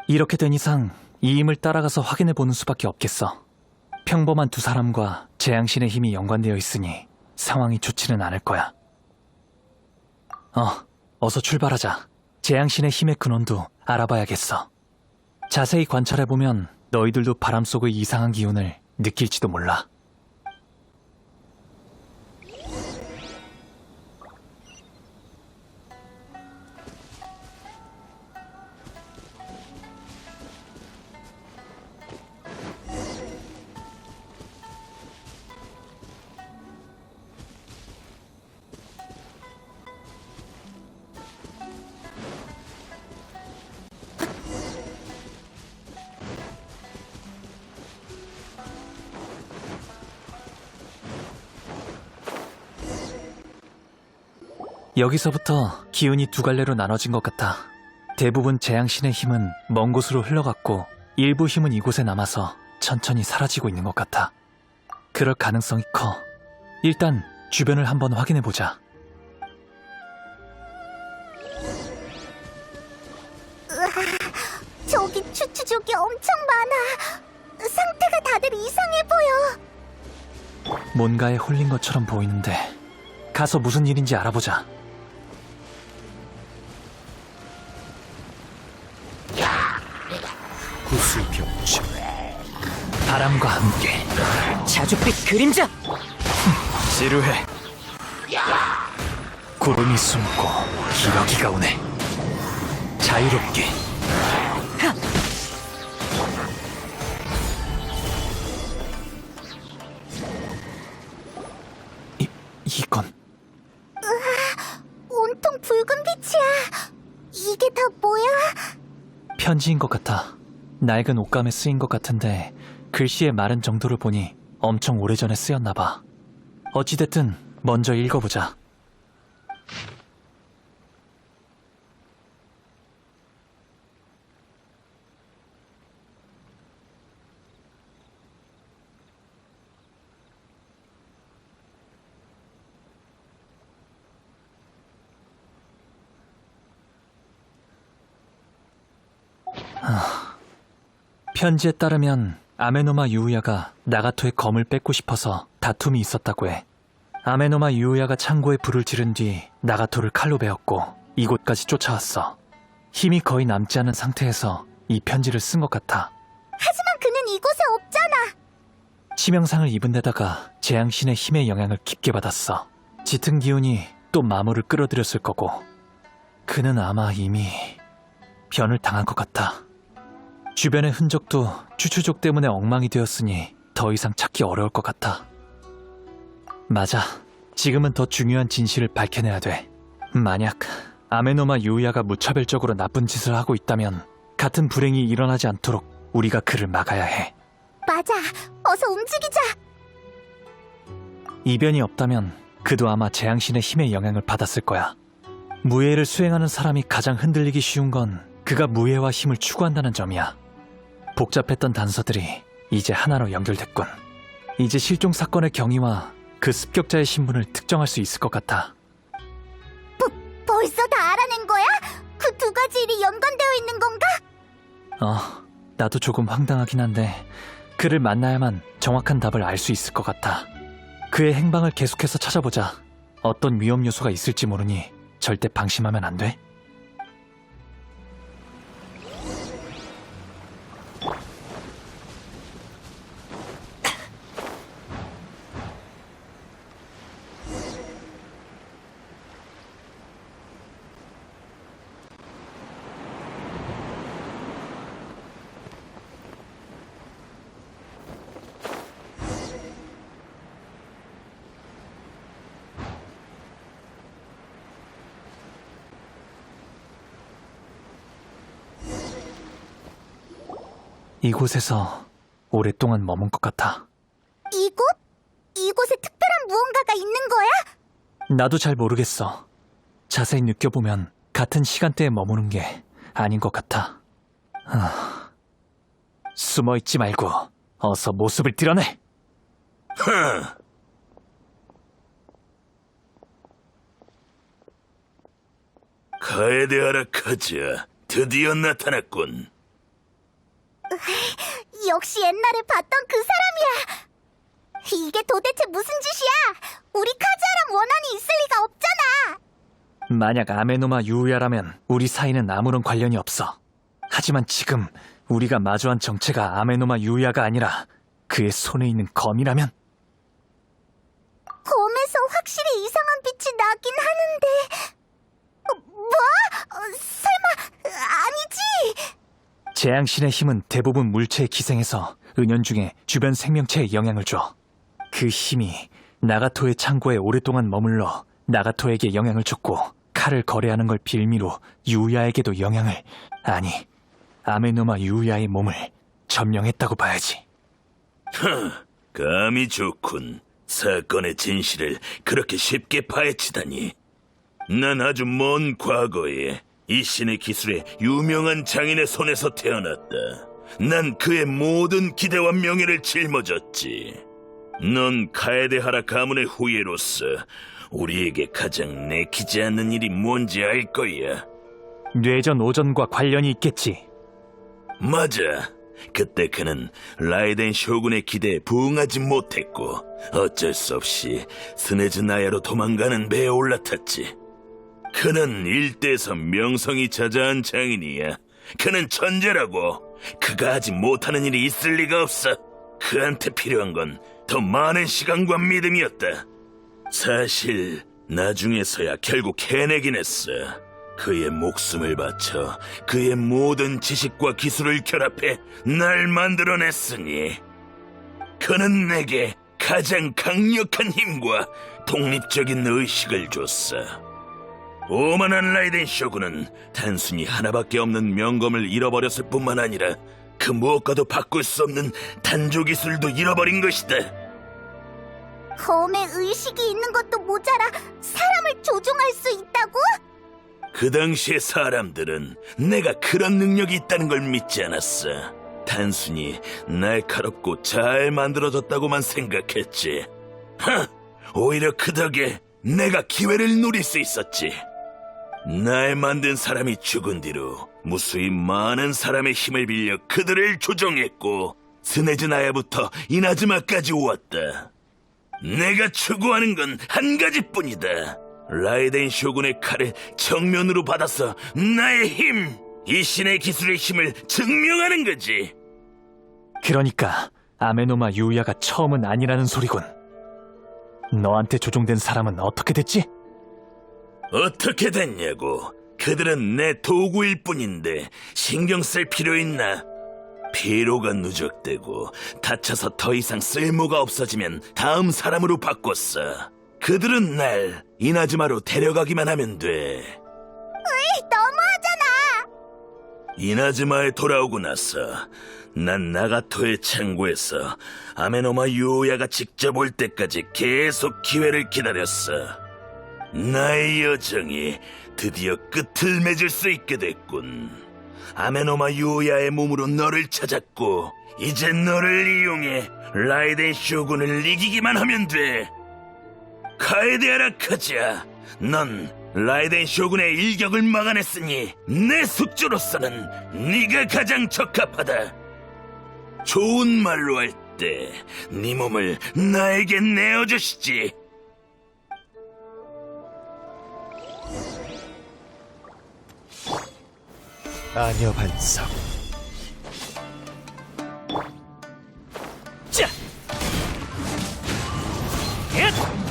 이렇게 된 이상 이 힘을 따라가서 확인해보는 수밖에 없겠어. 평범한 두 사람과 재앙신의 힘이 연관되어 있으니 상황이 좋지는 않을 거야. 어서 출발하자. 재앙신의 힘의 근원도 알아봐야겠어. 자세히 관찰해보면 너희들도 바람 속의 이상한 기운을 느낄지도 몰라. 여기서부터 기운이 두 갈래로 나눠진 것 같아. 대부분 재앙신의 힘은 먼 곳으로 흘러갔고 일부 힘은 이곳에 남아서 천천히 사라지고 있는 것 같아. 그럴 가능성이 커. 일단 주변을 한번 확인해보자.
저기 추추족이 엄청 많아. 상태가 다들 이상해 보여.
뭔가에 홀린 것처럼 보이는데 가서 무슨 일인지 알아보자.
구슬병치.
바람과 함께
자줏빛 그림자!
지루해. 구름이 숨고 기러기가 오네. 자유롭게. 이건
온통 붉은 빛이야. 이게 다 뭐야?
편지인 것 같아. 낡은 옷감에 쓰인 것 같은데 글씨의 마른 정도를 보니 엄청 오래전에 쓰였나 봐. 어찌됐든 먼저 읽어보자. 편지에 따르면 아메노마 유우야가 나가토의 검을 뺏고 싶어서 다툼이 있었다고 해. 아메노마 유우야가 창고에 불을 지른 뒤 나가토를 칼로 베었고 이곳까지 쫓아왔어. 힘이 거의 남지 않은 상태에서 이 편지를 쓴 것 같아.
하지만 그는 이곳에 없잖아.
치명상을 입은 데다가 재앙신의 힘의 영향을 깊게 받았어. 짙은 기운이 또 마모를 끌어들였을 거고 그는 아마 이미 변을 당한 것 같아. 주변의 흔적도 추추족 때문에 엉망이 되었으니 더 이상 찾기 어려울 것 같아. 맞아. 지금은 더 중요한 진실을 밝혀내야 돼. 만약 아메노마 유우야가 무차별적으로 나쁜 짓을 하고 있다면 같은 불행이 일어나지 않도록 우리가 그를 막아야 해.
맞아. 어서 움직이자.
이변이 없다면 그도 아마 재앙신의 힘의 영향을 받았을 거야. 무예를 수행하는 사람이 가장 흔들리기 쉬운 건 그가 무예와 힘을 추구한다는 점이야. 복잡했던 단서들이 이제 하나로 연결됐군. 이제 실종 사건의 경위와 그 습격자의 신분을 특정할 수 있을 것 같아.
벌써 다 알아낸 거야? 그 두 가지 일이 연관되어 있는 건가?
나도 조금 황당하긴 한데 그를 만나야만 정확한 답을 알 수 있을 것 같아. 그의 행방을 계속해서 찾아보자. 어떤 위험 요소가 있을지 모르니 절대 방심하면 안 돼. 이곳에서 오랫동안 머문 것 같아.
이곳? 이곳에 특별한 무언가가 있는 거야?
나도 잘 모르겠어. 자세히 느껴보면 같은 시간대에 머무는 게 아닌 것 같아. 숨어있지 말고 어서 모습을 드러내!
카에데하라 카즈야, 드디어 나타났군.
역시 옛날에 봤던 그 사람이야. 이게 도대체 무슨 짓이야? 우리 카즈아랑 원한이 있을 리가 없잖아.
만약 아메노마 유우야라면 우리 사이는 아무런 관련이 없어. 하지만 지금 우리가 마주한 정체가 아메노마 유우야가 아니라 그의 손에 있는 검이라면?
검에서 확실히 이상한 빛이 나긴 하는데... 뭐? 설마... 아니지?
재앙신의 힘은 대부분 물체에 기생해서 은연중에 주변 생명체에 영향을 줘. 그 힘이 나가토의 창고에 오랫동안 머물러 나가토에게 영향을 줬고 칼을 거래하는 걸 빌미로 유우야에게도 영향을, 아니 아메노마 유우야의 몸을 점령했다고 봐야지.
감이 좋군. 사건의 진실을 그렇게 쉽게 파헤치다니. 난 아주 먼 과거에 이 신의 기술에 유명한 장인의 손에서 태어났다. 난 그의 모든 기대와 명예를 짊어졌지. 넌 카에데하라 가문의 후예로서 우리에게 가장 내키지 않는 일이 뭔지 알 거야.
뇌전 오전과 관련이 있겠지.
맞아. 그때 그는 라이덴 쇼군의 기대에 부응하지 못했고 어쩔 수 없이 스네즈 나야로 도망가는 배에 올라탔지. 그는 일대에서 명성이 자자한 장인이야. 그는 천재라고. 그가 하지 못하는 일이 있을 리가 없어. 그한테 필요한 건 더 많은 시간과 믿음이었다. 사실 나중에서야 결국 해내긴 했어. 그의 목숨을 바쳐 그의 모든 지식과 기술을 결합해 날 만들어냈으니 그는 내게 가장 강력한 힘과 독립적인 의식을 줬어. 오만한 라이덴 쇼군은 단순히 하나밖에 없는 명검을 잃어버렸을 뿐만 아니라 그 무엇과도 바꿀 수 없는 단조 기술도 잃어버린 것이다.
검에 의식이 있는 것도 모자라 사람을 조종할 수 있다고?
그 당시의 사람들은 내가 그런 능력이 있다는 걸 믿지 않았어. 단순히 날카롭고 잘 만들어졌다고만 생각했지. 오히려 그 덕에 내가 기회를 노릴 수 있었지. 날 만든 사람이 죽은 뒤로 무수히 많은 사람의 힘을 빌려 그들을 조종했고 스네즈 나야부터 이나즈마까지 왔다. 내가 추구하는 건 한 가지뿐이다. 라이덴 쇼군의 칼을 정면으로 받아서 나의 힘, 이 신의 기술의 힘을 증명하는 거지.
그러니까 아메노마 유야가 처음은 아니라는 소리군. 너한테 조종된 사람은 어떻게 됐지?
어떻게 됐냐고. 그들은 내 도구일 뿐인데 신경 쓸 필요 있나? 피로가 누적되고 다쳐서 더 이상 쓸모가 없어지면 다음 사람으로 바꿨어. 그들은 날 이나즈마로 데려가기만 하면 돼.
너무하잖아.
이나즈마에 돌아오고 나서 난 나가토의 창고에서 아메노마 유오야가 직접 올 때까지 계속 기회를 기다렸어. 나의 여정이 드디어 끝을 맺을 수 있게 됐군. 아메노마 유오야의 몸으로 너를 찾았고 이제 너를 이용해 라이덴 쇼군을 이기기만 하면 돼. 카에데하라 카즈야, 넌 라이덴 쇼군의 일격을 막아냈으니 내 숙주로서는 네가 가장 적합하다. 좋은 말로 할 때 네 몸을 나에게 내어주시지.
아녀 반석.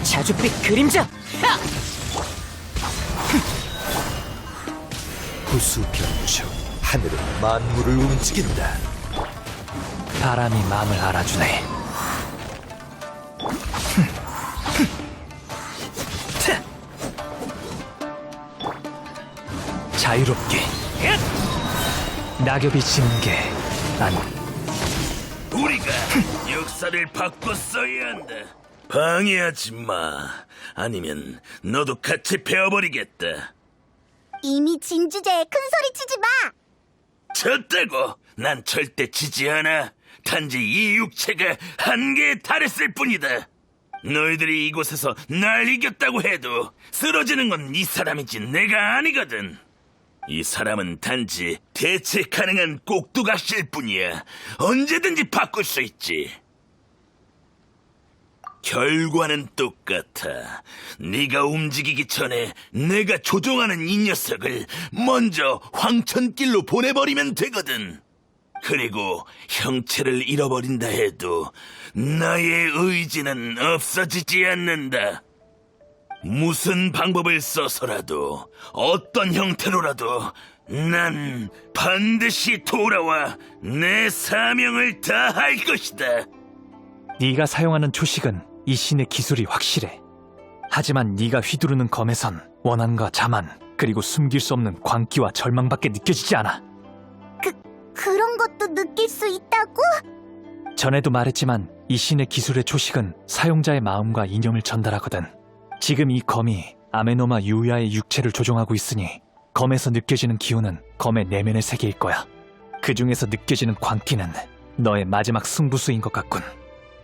자줏빛 그림자!
구수병추, 하늘은 만물을 움직인다.
바람이 마음을 알아주네. 자유롭게 낙엽이 지는 게 아니,
우리가 역사를 바꿔 써야 한다. 방해하지 마. 아니면 너도 같이 베어버리겠다.
이미 진 주제에 큰 소리 치지 마.
졌다고. 난 절대 지지 않아. 단지 이 육체가 한계에 달했을 뿐이다. 너희들이 이곳에서 날 이겼다고 해도 쓰러지는 건 이 사람이지 내가 아니거든. 이 사람은 단지 대체 가능한 꼭두각시일 뿐이야. 언제든지 바꿀 수 있지. 결과는 똑같아. 네가 움직이기 전에 내가 조종하는 이 녀석을 먼저 황천길로 보내버리면 되거든. 그리고 형체를 잃어버린다 해도 나의 의지는 없어지지 않는다. 무슨 방법을 써서라도 어떤 형태로라도 난 반드시 돌아와 내 사명을 다할 것이다.
네가 사용하는 초식은 이 신의 기술이 확실해. 하지만 네가 휘두르는 검에선 원한과 자만, 그리고 숨길 수 없는 광기와 절망밖에 느껴지지 않아.
그런 것도 느낄 수 있다고?
전에도 말했지만 이 신의 기술의 초식은 사용자의 마음과 이념을 전달하거든. 지금 이 검이 아메노마 유야의 육체를 조종하고 있으니 검에서 느껴지는 기운은 검의 내면의 세계일 거야. 그 중에서 느껴지는 광기는 너의 마지막 승부수인 것 같군.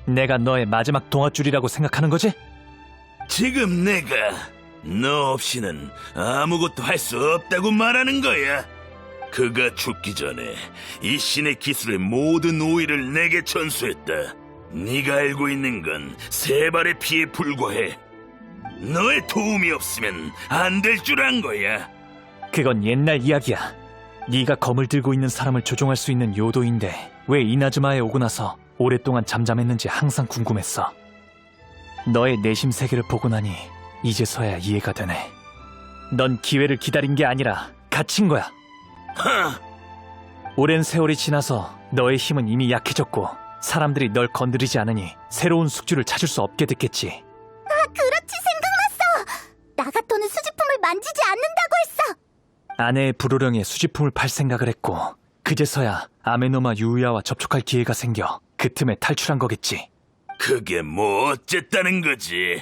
내가 너의 마지막 동아줄이라고 생각하는 거지?
지금 내가 너 없이는 아무것도 할 수 없다고 말하는 거야. 그가 죽기 전에 이 신의 기술의 모든 오의를 내게 전수했다. 네가 알고 있는 건 세 발의 피에 불과해. 너의 도움이 없으면 안 될 줄 안 거야.
그건 옛날 이야기야. 네가 검을 들고 있는 사람을 조종할 수 있는 요도인데 왜 이나즈마에 오고 나서 오랫동안 잠잠했는지 항상 궁금했어. 너의 내심 세계를 보고 나니 이제서야 이해가 되네. 넌 기회를 기다린 게 아니라 갇힌 거야.
하!
오랜 세월이 지나서 너의 힘은 이미 약해졌고 사람들이 널 건드리지 않으니 새로운 숙주를 찾을 수 없게 됐겠지.
그렇지, 생각났어. 나가토는 수집품을 만지지 않는다고 했어.
아내의 불호령에 수집품을 팔 생각을 했고 그제서야 아메노마 유야와 접촉할 기회가 생겨 그 틈에 탈출한 거겠지.
그게 뭐 어쨌다는 거지?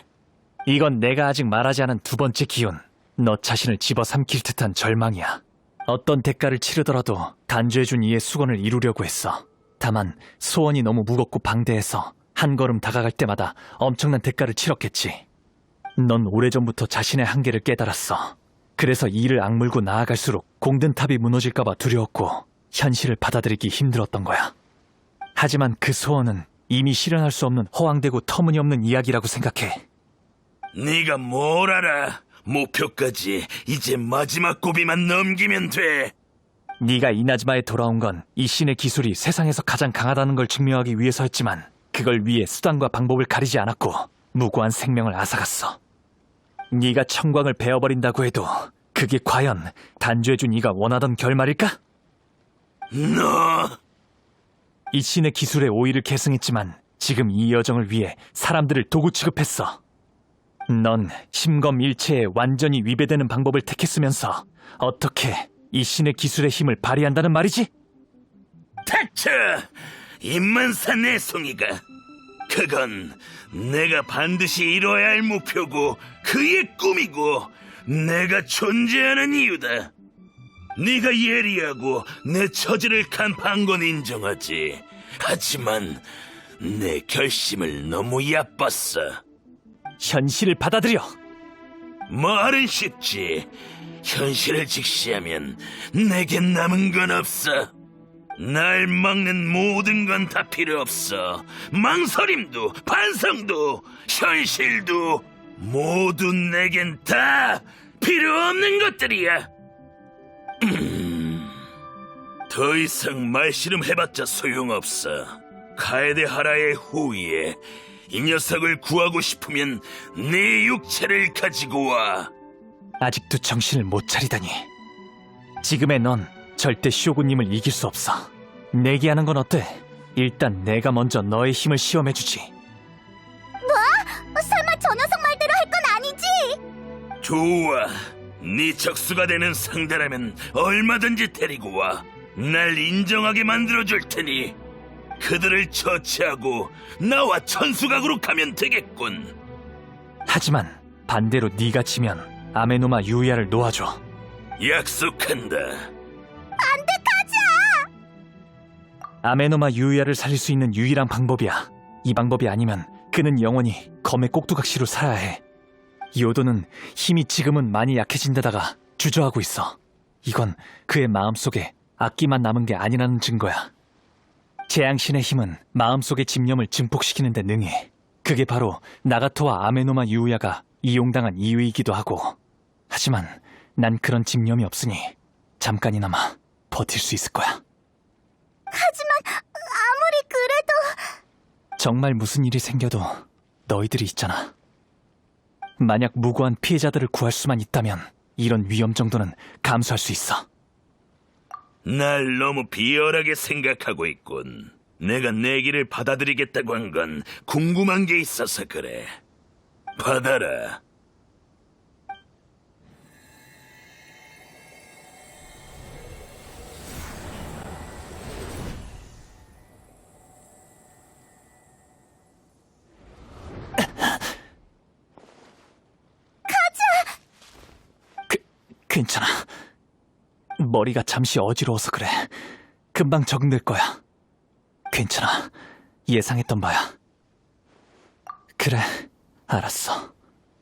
이건 내가 아직 말하지 않은 두 번째 기운. 너 자신을 집어삼킬 듯한 절망이야. 어떤 대가를 치르더라도 간주해준 이의 수건을 이루려고 했어. 다만 소원이 너무 무겁고 방대해서 한 걸음 다가갈 때마다 엄청난 대가를 치렀겠지. 넌 오래전부터 자신의 한계를 깨달았어. 그래서 이를 악물고 나아갈수록 공든탑이 무너질까봐 두려웠고 현실을 받아들이기 힘들었던 거야. 하지만 그 소원은 이미 실현할 수 없는 허황되고 터무니없는 이야기라고 생각해.
네가 뭘 알아? 목표까지 이제 마지막 고비만 넘기면 돼.
네가 이나즈마에 돌아온 건 이 신의 기술이 세상에서 가장 강하다는 걸 증명하기 위해서였지만 그걸 위해 수단과 방법을 가리지 않았고 무고한 생명을 앗아갔어. 네가 청광을 베어버린다고 해도 그게 과연 단주해준 네가 원하던 결말일까?
너
이 신의 기술에 오의를 계승했지만 지금 이 여정을 위해 사람들을 도구 취급했어. 넌 심검일체에 완전히 위배되는 방법을 택했으면서 어떻게 이 신의 기술의 힘을 발휘한다는 말이지?
닥쳐! 입만산 내송이가 그건 내가 반드시 이뤄야 할 목표고 그의 꿈이고 내가 존재하는 이유다. 네가 예리하고 내 처지를 간파한 건 인정하지. 하지만 내 결심을 너무 얕봤어.
현실을 받아들여.
말은 쉽지. 현실을 직시하면 내겐 남은 건 없어. 날 막는 모든 건 다 필요 없어. 망설임도 반성도 현실도 모두 내겐 다 필요 없는 것들이야. 더 이상 말씨름 해봤자 소용없어. 카에데하라의 후위에 이 녀석을 구하고 싶으면 네 육체를 가지고 와.
아직도 정신을 못 차리다니. 지금의 넌 절대 쇼군님을 이길 수 없어. 내기하는 건 어때? 일단 내가 먼저 너의 힘을 시험해주지.
설마 저 녀석 말대로 할 건 아니지?
좋아. 네 적수가 되는 상대라면 얼마든지 데리고 와. 날 인정하게 만들어줄 테니 그들을 처치하고 나와 천수각으로 가면 되겠군.
하지만 반대로 네가 지면 아메노마 유야를 놓아줘.
약속한다.
아메노마 유야를 살릴 수 있는 유일한 방법이야. 이 방법이 아니면 그는 영원히 검의 꼭두각시로 살아야 해. 요도는 힘이 지금은 많이 약해진 데다가 주저하고 있어. 이건 그의 마음속에 악기만 남은 게 아니라는 증거야. 재앙신의 힘은 마음속의 집념을 증폭시키는 데 능해. 그게 바로 나가토와 아메노마 유야가 이용당한 이유이기도 하고. 하지만 난 그런 집념이 없으니 잠깐이나마 버틸 수 있을 거야.
하지만 아무리 그래도
정말 무슨 일이 생겨도 너희들이 있잖아. 만약 무고한 피해자들을 구할 수만 있다면 이런 위험 정도는 감수할 수 있어.
날 너무 비열하게 생각하고 있군. 내가 내기를 받아들이겠다고 한 건 궁금한 게 있어서 그래. 받아라.
괜찮아. 머리가 잠시 어지러워서 그래. 금방 적응될 거야. 괜찮아. 예상했던 바야. 그래, 알았어.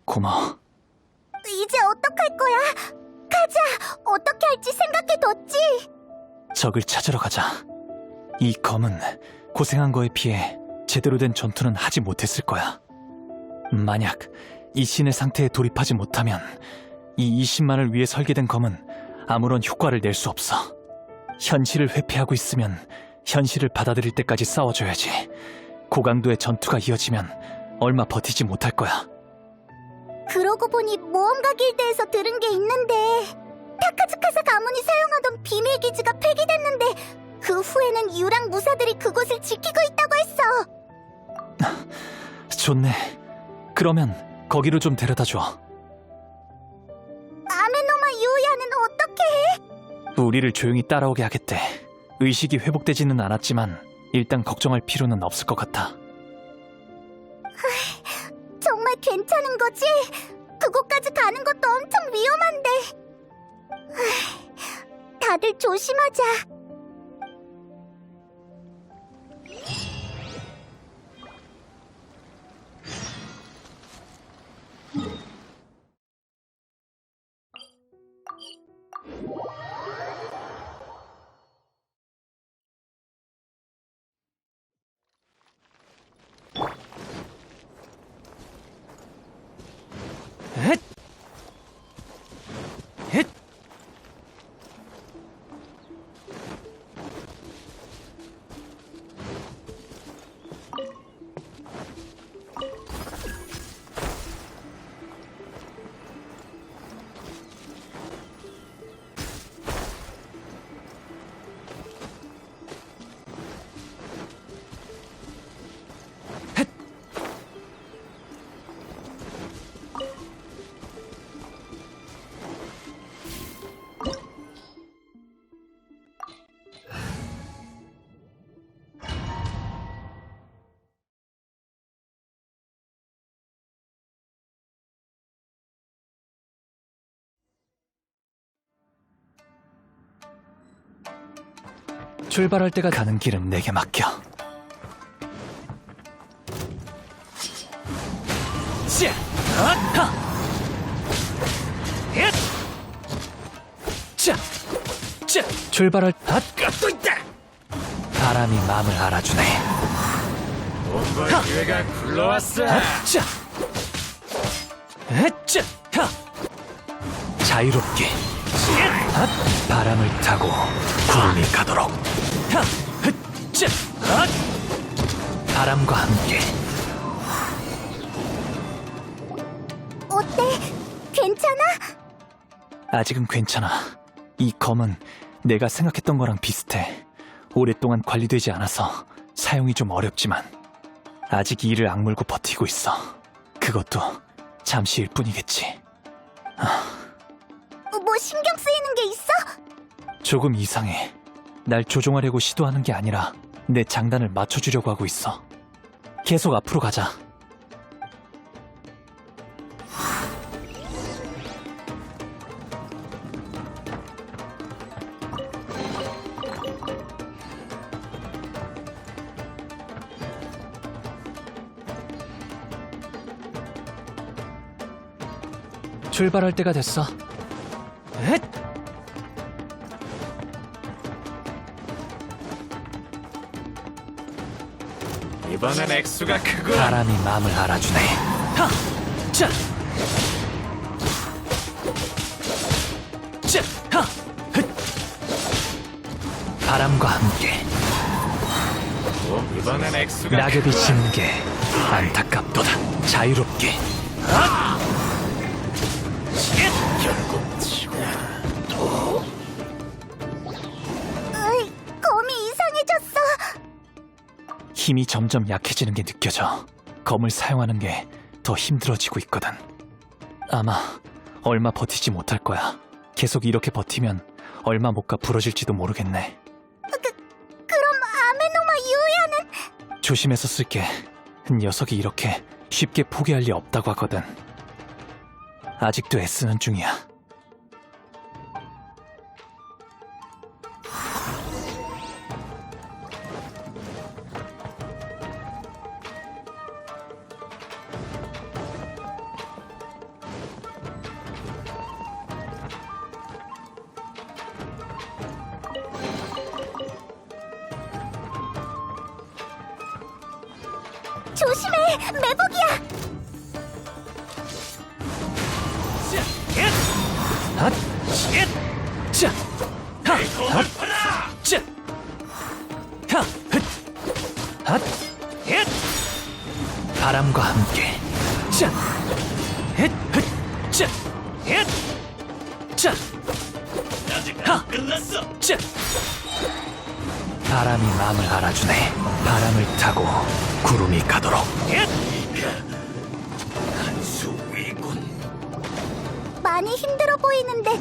고마워.
이제 어떡할 거야? 카즈야, 어떻게 할지 생각해뒀지?
적을 찾으러 가자. 이 검은 고생한 거에 비해 제대로 된 전투는 하지 못했을 거야. 만약 이 신의 상태에 돌입하지 못하면 이 20만을 위해 설계된 검은 아무런 효과를 낼 수 없어. 현실을 회피하고 있으면 현실을 받아들일 때까지 싸워줘야지. 고강도의 전투가 이어지면 얼마 버티지 못할 거야.
그러고 보니 모험가 길드에서 들은 게 있는데 타카즈카사 가문이 사용하던 비밀 기지가 폐기됐는데 그 후에는 유랑 무사들이 그곳을 지키고 있다고 했어.
좋네. 그러면 거기로 좀 데려다줘.
아메노마 유야는 어떻게 해?
우리를 조용히 따라오게 하겠대. 의식이 회복되지는 않았지만 일단 걱정할 필요는 없을 것 같아.
정말 괜찮은 거지? 그곳까지 가는 것도 엄청 위험한데. 다들 조심하자.
출발할 때가 가는 길은 내게 맡겨. 출발할 또 있다. 바람이 마음을 알아주네.
기회가 굴러왔어.
자유롭게 바람을 타고 구름이 가도록. 바람과 함께.
어때? 괜찮아?
아직은 괜찮아. 이 검은 내가 생각했던 거랑 비슷해. 오랫동안 관리되지 않아서 사용이 좀 어렵지만 아직 이를 악물고 버티고 있어. 그것도 잠시일 뿐이겠지.
뭐 신경 쓰이는 게 있어?
조금 이상해. 날 조종하려고 시도하는 게 아니라 내 장단을 맞춰주려고 하고 있어. 계속 앞으로 가자. 출발할 때가 됐어.
이번엔 액수가 크고.
바람이 마음을 알아주네. 바람과 함께
이번엔 액수가
낙엽이 지는 게 안타깝도다. 자유롭게.
으이, 검이 이상해졌어.
힘이 점점 약해지는 게 느껴져. 검을 사용하는 게 더 힘들어지고 있거든. 아마 얼마 버티지 못할 거야. 계속 이렇게 버티면 얼마 못 가 부러질지도 모르겠네.
그럼 아메노마 유야는?
조심해서 쓸게. 녀석이 이렇게 쉽게 포기할 리 없다고 하거든. 아직도 애쓰는 중이야.
조심해! 매복이야!
바람과 함께 바람이 마음을 알아주네. 바람을 타고 구름이 가도록.
많이 힘들어 보이는데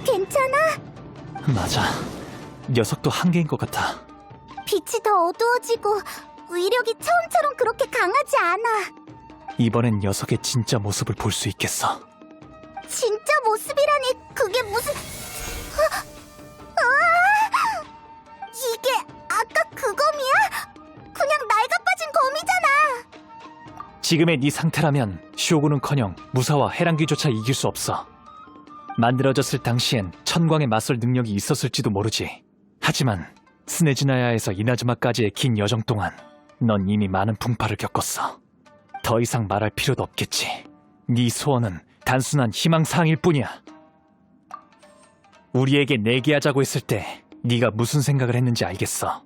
괜찮아?
맞아. 녀석도 한계인 것 같아.
빛이 더 어두워지고 위력이 처음처럼 그렇게 강하지 않아.
이번엔 녀석의 진짜 모습을 볼 수 있겠어.
진짜 모습이라니 그게 무슨... 이게 아까 그 검이야? 그냥 낡아빠진 검이잖아.
지금의 네 상태라면 쇼군은커녕 무사와 해랑귀조차 이길 수 없어. 만들어졌을 당시엔 천광에 맞설 능력이 있었을지도 모르지. 하지만 스네즈나야에서 이나즈마까지의 긴 여정 동안 넌 이미 많은 풍파를 겪었어. 더 이상 말할 필요도 없겠지. 네 소원은 단순한 희망사항일 뿐이야. 우리에게 내기하자고 했을 때 네가 무슨 생각을 했는지 알겠어.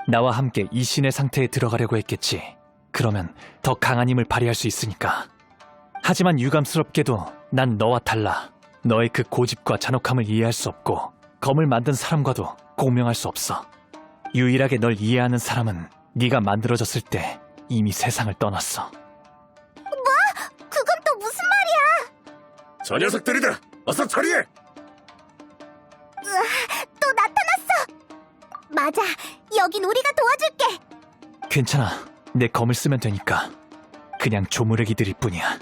나와 함께 이 신의 상태에 들어가려고 했겠지. 그러면 더 강한 힘을 발휘할 수 있으니까. 하지만 유감스럽게도 난 너와 달라. 너의 그 고집과 잔혹함을 이해할 수 없고 검을 만든 사람과도 공명할 수 없어. 유일하게 널 이해하는 사람은 네가 만들어졌을 때 이미 세상을 떠났어.
그건 또 무슨 말이야?
저 녀석들이다! 어서 처리해!
또 나타났어! 맞아, 여긴 우리가 도와줄게!
괜찮아. 내 검을 쓰면 되니까. 그냥 조무래기들일 뿐이야.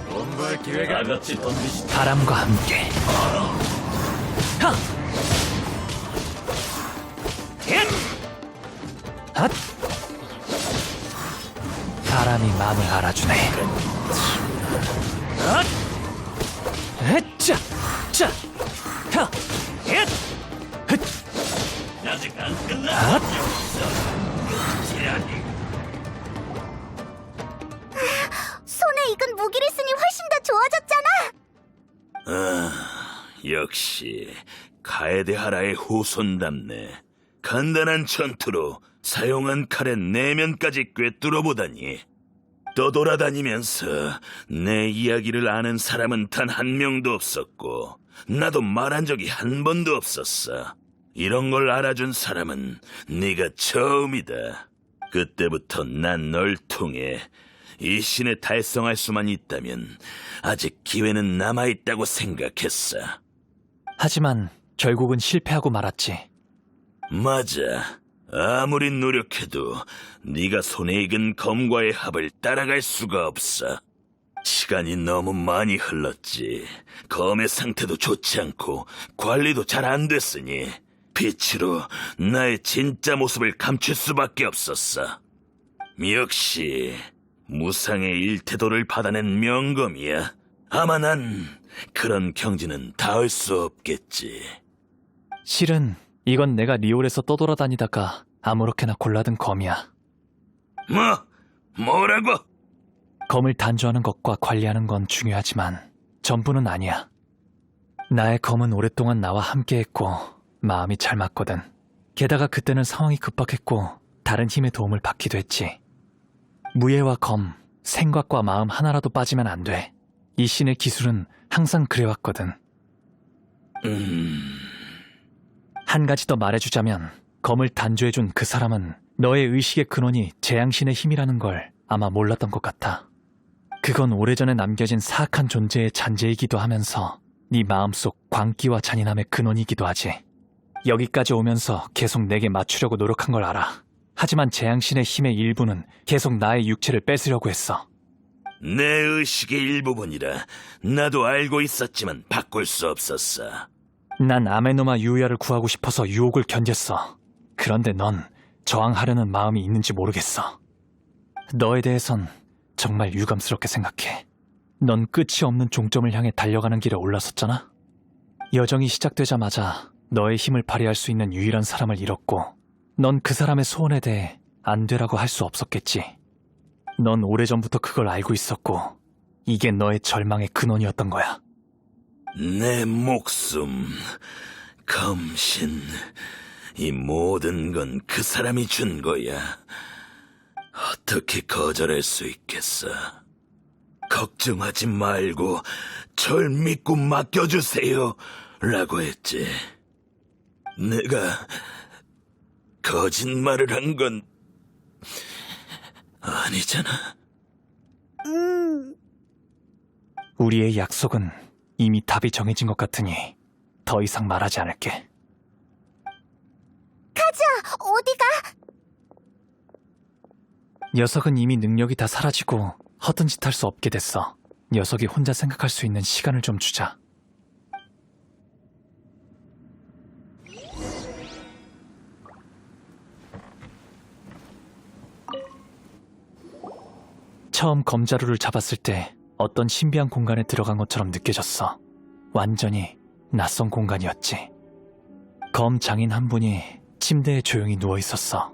공부할 기회가 나같이 던지시.
바람과 함께. 하! 핫! 바람이 마음을 알아주네. 핫! 자! 자! 하! 헷! 헷!
아직 안 끝났어.
손에 익은 무기를 쓰니 훨씬 더 좋아졌잖아!
역시 카에데하라의 후손답네. 간단한 전투로 사용한 칼의 내면까지 꿰뚫어보다니. 떠돌아다니면서 내 이야기를 아는 사람은 단 한 명도 없었고 나도 말한 적이 한 번도 없었어. 이런 걸 알아준 사람은 네가 처음이다. 그때부터 난 널 통해 이 신에 달성할 수만 있다면 아직 기회는 남아있다고 생각했어.
하지만 결국은 실패하고 말았지.
맞아. 아무리 노력해도 네가 손에 익은 검과의 합을 따라갈 수가 없어. 시간이 너무 많이 흘렀지. 검의 상태도 좋지 않고 관리도 잘 안 됐으니 빛으로 나의 진짜 모습을 감출 수밖에 없었어. 역시 무상의 일태도를 받아낸 명검이야. 아마 난 그런 경지는 닿을 수 없겠지.
실은 이건 내가 리올에서 떠돌아다니다가 아무렇게나 골라든 검이야.
뭐라고?
검을 단조하는 것과 관리하는 건 중요하지만 전부는 아니야. 나의 검은 오랫동안 나와 함께했고 마음이 잘 맞거든. 게다가 그때는 상황이 급박했고 다른 힘의 도움을 받기도 했지. 무예와 검, 생각과 마음 하나라도 빠지면 안 돼. 이 신의 기술은 항상 그래왔거든. 한 가지 더 말해주자면 검을 단조해준 그 사람은 너의 의식의 근원이 재앙신의 힘이라는 걸 아마 몰랐던 것 같아. 그건 오래전에 남겨진 사악한 존재의 잔재이기도 하면서 네 마음속 광기와 잔인함의 근원이기도 하지. 여기까지 오면서 계속 내게 맞추려고 노력한 걸 알아. 하지만 재앙신의 힘의 일부는 계속 나의 육체를 뺏으려고 했어.
내 의식의 일부분이라 나도 알고 있었지만 바꿀 수 없었어.
난 아메노마 유야를 구하고 싶어서 유혹을 견뎠어. 그런데 넌 저항하려는 마음이 있는지 모르겠어. 너에 대해선 정말 유감스럽게 생각해. 넌 끝이 없는 종점을 향해 달려가는 길에 올라섰잖아. 여정이 시작되자마자 너의 힘을 발휘할 수 있는 유일한 사람을 잃었고 넌 그 사람의 소원에 대해 안 되라고 할 수 없었겠지. 넌 오래전부터 그걸 알고 있었고 이게 너의 절망의 근원이었던 거야.
내 목숨, 검신, 이 모든 건 그 사람이 준 거야. 어떻게 거절할 수 있겠어? 걱정하지 말고 절 믿고 맡겨주세요 라고 했지. 내가 거짓말을 한 건 아니잖아.
우리의 약속은 이미 답이 정해진 것 같으니 더 이상 말하지 않을게.
카즈야, 어디가?
녀석은 이미 능력이 다 사라지고 허튼 짓 할 수 없게 됐어. 녀석이 혼자 생각할 수 있는 시간을 좀 주자. 처음 검자루를 잡았을 때 어떤 신비한 공간에 들어간 것처럼 느껴졌어. 완전히 낯선 공간이었지. 검 장인 한 분이 침대에 조용히 누워 있었어.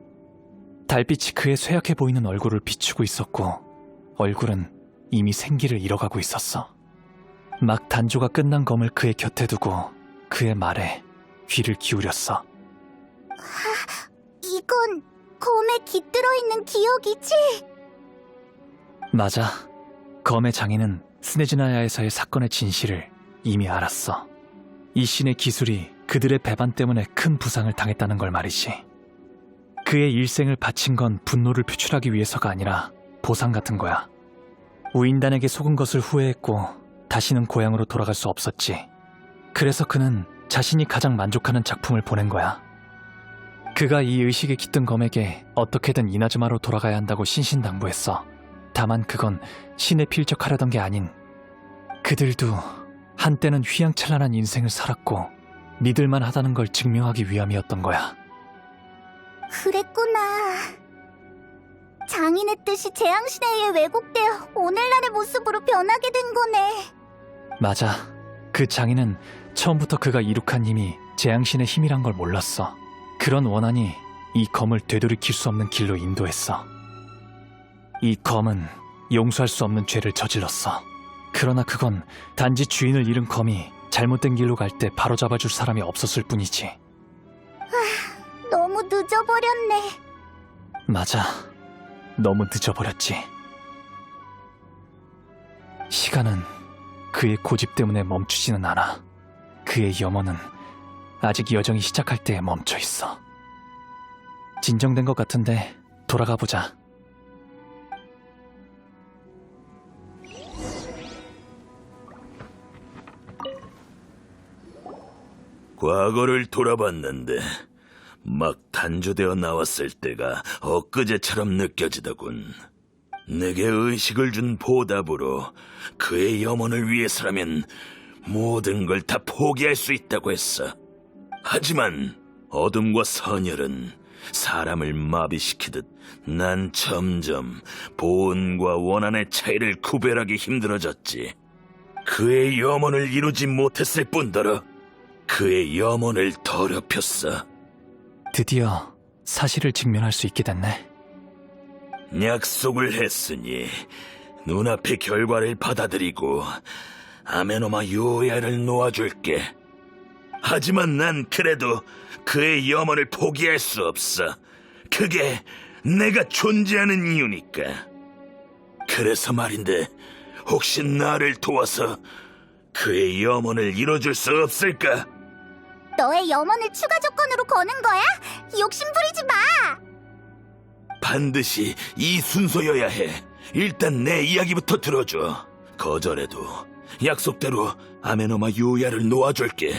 달빛이 그의 쇠약해 보이는 얼굴을 비추고 있었고 얼굴은 이미 생기를 잃어가고 있었어. 막 단조가 끝난 검을 그의 곁에 두고 그의 말에 귀를 기울였어.
이건 검에 깃들어 있는 기억이지?
맞아. 검의 장인은 스네즈나야에서의 사건의 진실을 이미 알았어. 이 신의 기술이 그들의 배반 때문에 큰 부상을 당했다는 걸 말이지. 그의 일생을 바친 건 분노를 표출하기 위해서가 아니라 보상 같은 거야. 우인단에게 속은 것을 후회했고 다시는 고향으로 돌아갈 수 없었지. 그래서 그는 자신이 가장 만족하는 작품을 보낸 거야. 그가 이 의식에 깃든 검에게 어떻게든 이나즈마로 돌아가야 한다고 신신당부했어. 다만 그건 신에 필적하려던 게 아닌, 그들도 한때는 휘황찬란한 인생을 살았고 믿을만 하다는 걸 증명하기 위함이었던 거야.
그랬구나. 장인의 뜻이 재앙신에 의해 왜곡되어 오늘날의 모습으로 변하게 된 거네.
맞아. 그 장인은 처음부터 그가 이룩한 힘이 재앙신의 힘이란 걸 몰랐어. 그런 원한이 이 검을 되돌이킬 수 없는 길로 인도했어. 이 검은 용서할 수 없는 죄를 저질렀어. 그러나 그건 단지 주인을 잃은 검이 잘못된 길로 갈 때 바로잡아줄 사람이 없었을 뿐이지.
너무 늦어버렸네.
맞아. 너무 늦어버렸지. 시간은 그의 고집 때문에 멈추지는 않아. 그의 염원은 아직 여정이 시작할 때에 멈춰 있어. 진정된 것 같은데 돌아가 보자.
과거를 돌아봤는데 막 단조되어 나왔을 때가 엊그제처럼 느껴지더군. 내게 의식을 준 보답으로 그의 염원을 위해서라면 모든 걸 다 포기할 수 있다고 했어. 하지만 어둠과 선열은 사람을 마비시키듯 난 점점 본과 원한의 차이를 구별하기 힘들어졌지. 그의 염원을 이루지 못했을 뿐더러 그의 염원을 더럽혔어.
드디어 사실을 직면할 수 있게 됐네.
약속을 했으니 눈앞의 결과를 받아들이고 아메노마 요야를 놓아줄게. 하지만 난 그래도 그의 염원을 포기할 수 없어. 그게 내가 존재하는 이유니까. 그래서 말인데 혹시 나를 도와서 그의 염원을 이뤄줄 수 없을까?
너의 염원을 추가 조건으로 거는 거야? 욕심 부리지 마!
반드시 이 순서여야 해. 일단 내 이야기부터 들어줘. 거절해도 약속대로 아메노마 요야를 놓아줄게.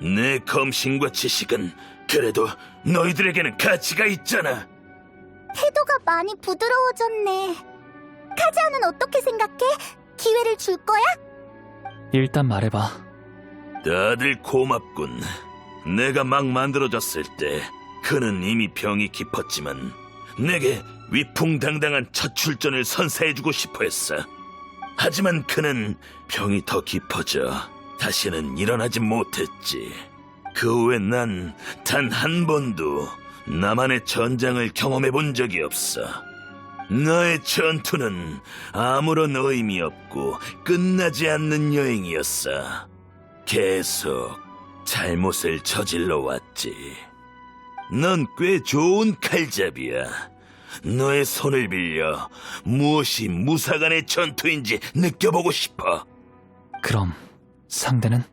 내 검신과 지식은 그래도 너희들에게는 가치가 있잖아.
태도가 많이 부드러워졌네. 카즈아는 어떻게 생각해? 기회를 줄 거야?
일단 말해봐.
다들 고맙군. 내가 막 만들어졌을 때 그는 이미 병이 깊었지만 내게 위풍당당한 첫 출전을 선사해주고 싶어 했어. 하지만 그는 병이 더 깊어져 다시는 일어나지 못했지. 그 후에 난 단 한 번도 나만의 전장을 경험해 본 적이 없어. 너의 전투는 아무런 의미 없고 끝나지 않는 여행이었어. 계속 잘못을 저질러 왔지. 넌 꽤 좋은 칼잡이야. 너의 손을 빌려 무엇이 무사간의 전투인지 느껴보고 싶어.
그럼 상대는?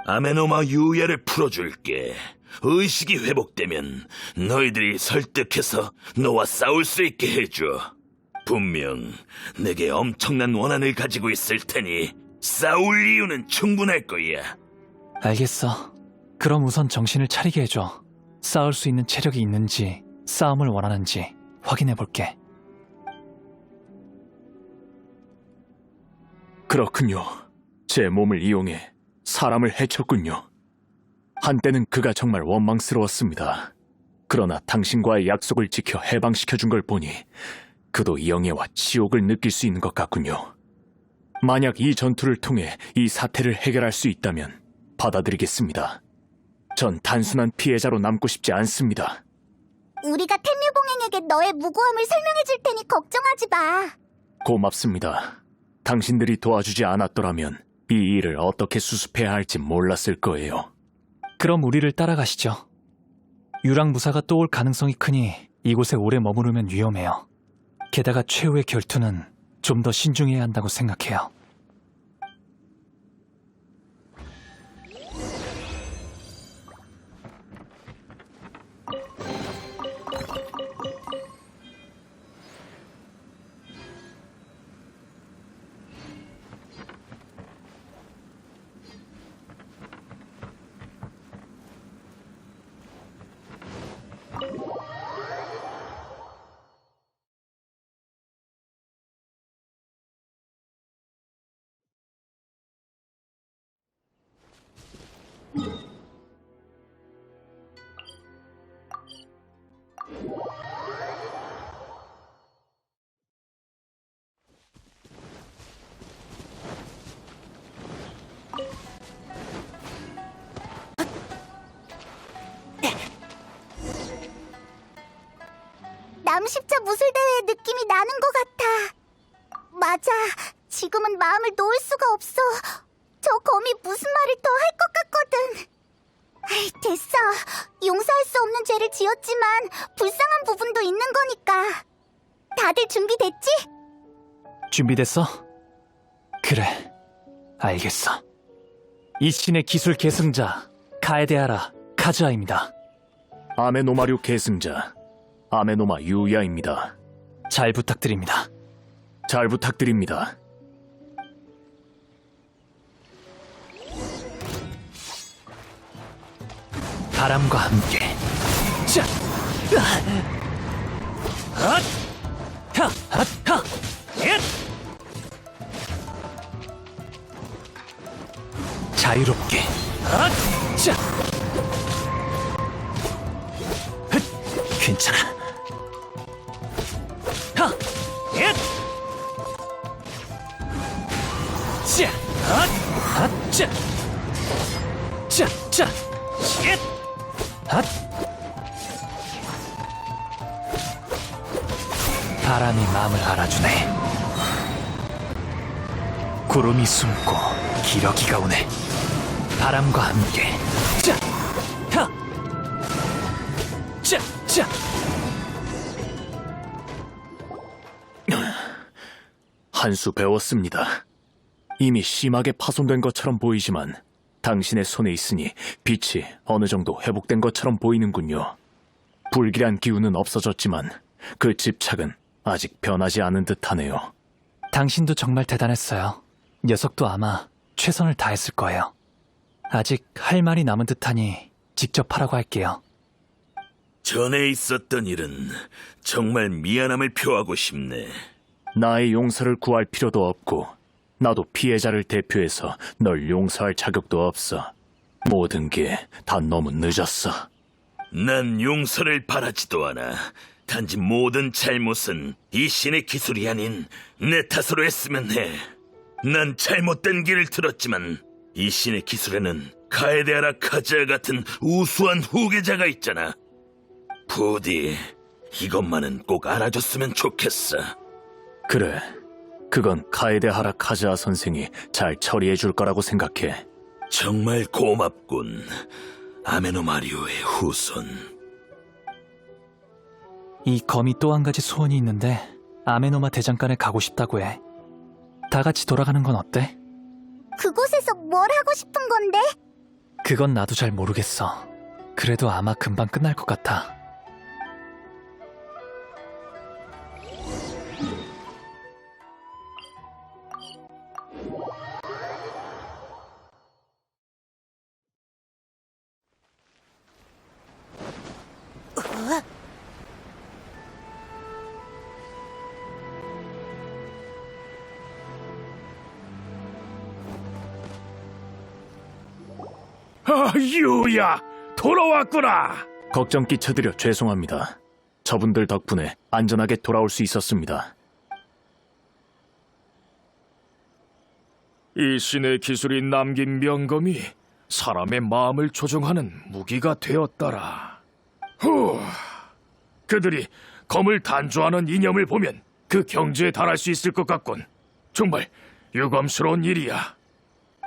아메노마 유야를 풀어줄게. 의식이 회복되면 너희들이 설득해서 너와 싸울 수 있게 해줘. 분명 내게 엄청난 원한을 가지고 있을 테니 싸울 이유는 충분할 거야.
알겠어. 그럼 우선 정신을 차리게 해줘. 싸울 수 있는 체력이 있는지, 싸움을 원하는지 확인해볼게.
그렇군요. 제 몸을 이용해 사람을 해쳤군요. 한때는 그가 정말 원망스러웠습니다. 그러나 당신과의 약속을 지켜 해방시켜준 걸 보니 그도 영예와 치욕을 느낄 수 있는 것 같군요. 만약 이 전투를 통해 이 사태를 해결할 수 있다면 받아들이겠습니다. 전 단순한 피해자로 남고 싶지 않습니다.
우리가 텐류봉행에게 너의 무고함을 설명해 줄 테니 걱정하지 마.
고맙습니다. 당신들이 도와주지 않았더라면 이 일을 어떻게 수습해야 할지 몰랐을 거예요.
그럼 우리를 따라가시죠. 유랑무사가 또 올 가능성이 크니 이곳에 오래 머무르면 위험해요. 게다가 최후의 결투는 좀 더 신중해야 한다고 생각해요.
남십자 무술대회의 느낌이 나는 것 같아. 맞아. 지금은 마음을 놓을 수가 없어. 저 검이 무슨 말을 더 할 것 같거든. 아이, 됐어. 용서할 수 없는 죄를 지었지만 불쌍한 부분도 있는 거니까. 다들 준비됐지?
준비됐어? 그래, 알겠어. 이 신의 기술 계승자 카에데하라 카즈아입니다.
아메노마류 계승자 아메노마 유야입니다.
잘 부탁드립니다.
잘 부탁드립니다.
바람과 함께. 자, 자유롭게. 자, 괜찮아. 자, 자, 자, 바람이 마음을 알아주네. 구름이 숨고 기러기가 오네. 바람과 함께. 자, 자, 자.
한 수 배웠습니다. 이미 심하게 파손된 것처럼 보이지만 당신의 손에 있으니 빛이 어느 정도 회복된 것처럼 보이는군요. 불길한 기운은 없어졌지만 그 집착은 아직 변하지 않은 듯하네요.
당신도 정말 대단했어요. 녀석도 아마 최선을 다했을 거예요. 아직 할 말이 남은 듯하니 직접 하라고 할게요.
전에 있었던 일은 정말 미안함을 표하고 싶네.
나의 용서를 구할 필요도 없고 나도 피해자를 대표해서 널 용서할 자격도 없어. 모든 게 다 너무 늦었어.
난 용서를 바라지도 않아. 단지 모든 잘못은 이 신의 기술이 아닌 내 탓으로 했으면 해. 난 잘못된 길을 들었지만 이 신의 기술에는 카에데아라 카즈아 같은 우수한 후계자가 있잖아. 부디 이것만은 꼭 알아줬으면 좋겠어.
그래, 그건 카에데하라 카즈아 선생이 잘 처리해 줄 거라고 생각해.
정말 고맙군. 아메노마리오의 후손.
이 검이 또 한 가지 소원이 있는데 아메노마 대장간에 가고 싶다고 해. 다 같이 돌아가는 건 어때?
그곳에서 뭘 하고 싶은 건데?
그건 나도 잘 모르겠어. 그래도 아마 금방 끝날 것 같아.
아, 유야, 돌아왔구나.
걱정 끼쳐드려 죄송합니다. 저분들 덕분에 안전하게 돌아올 수 있었습니다.
이 신의 기술이 남긴 명검이 사람의 마음을 조종하는 무기가 되었더라. 후, 그들이 검을 단조하는 이념을 보면 그 경지에 달할 수 있을 것 같군. 정말 유감스러운 일이야.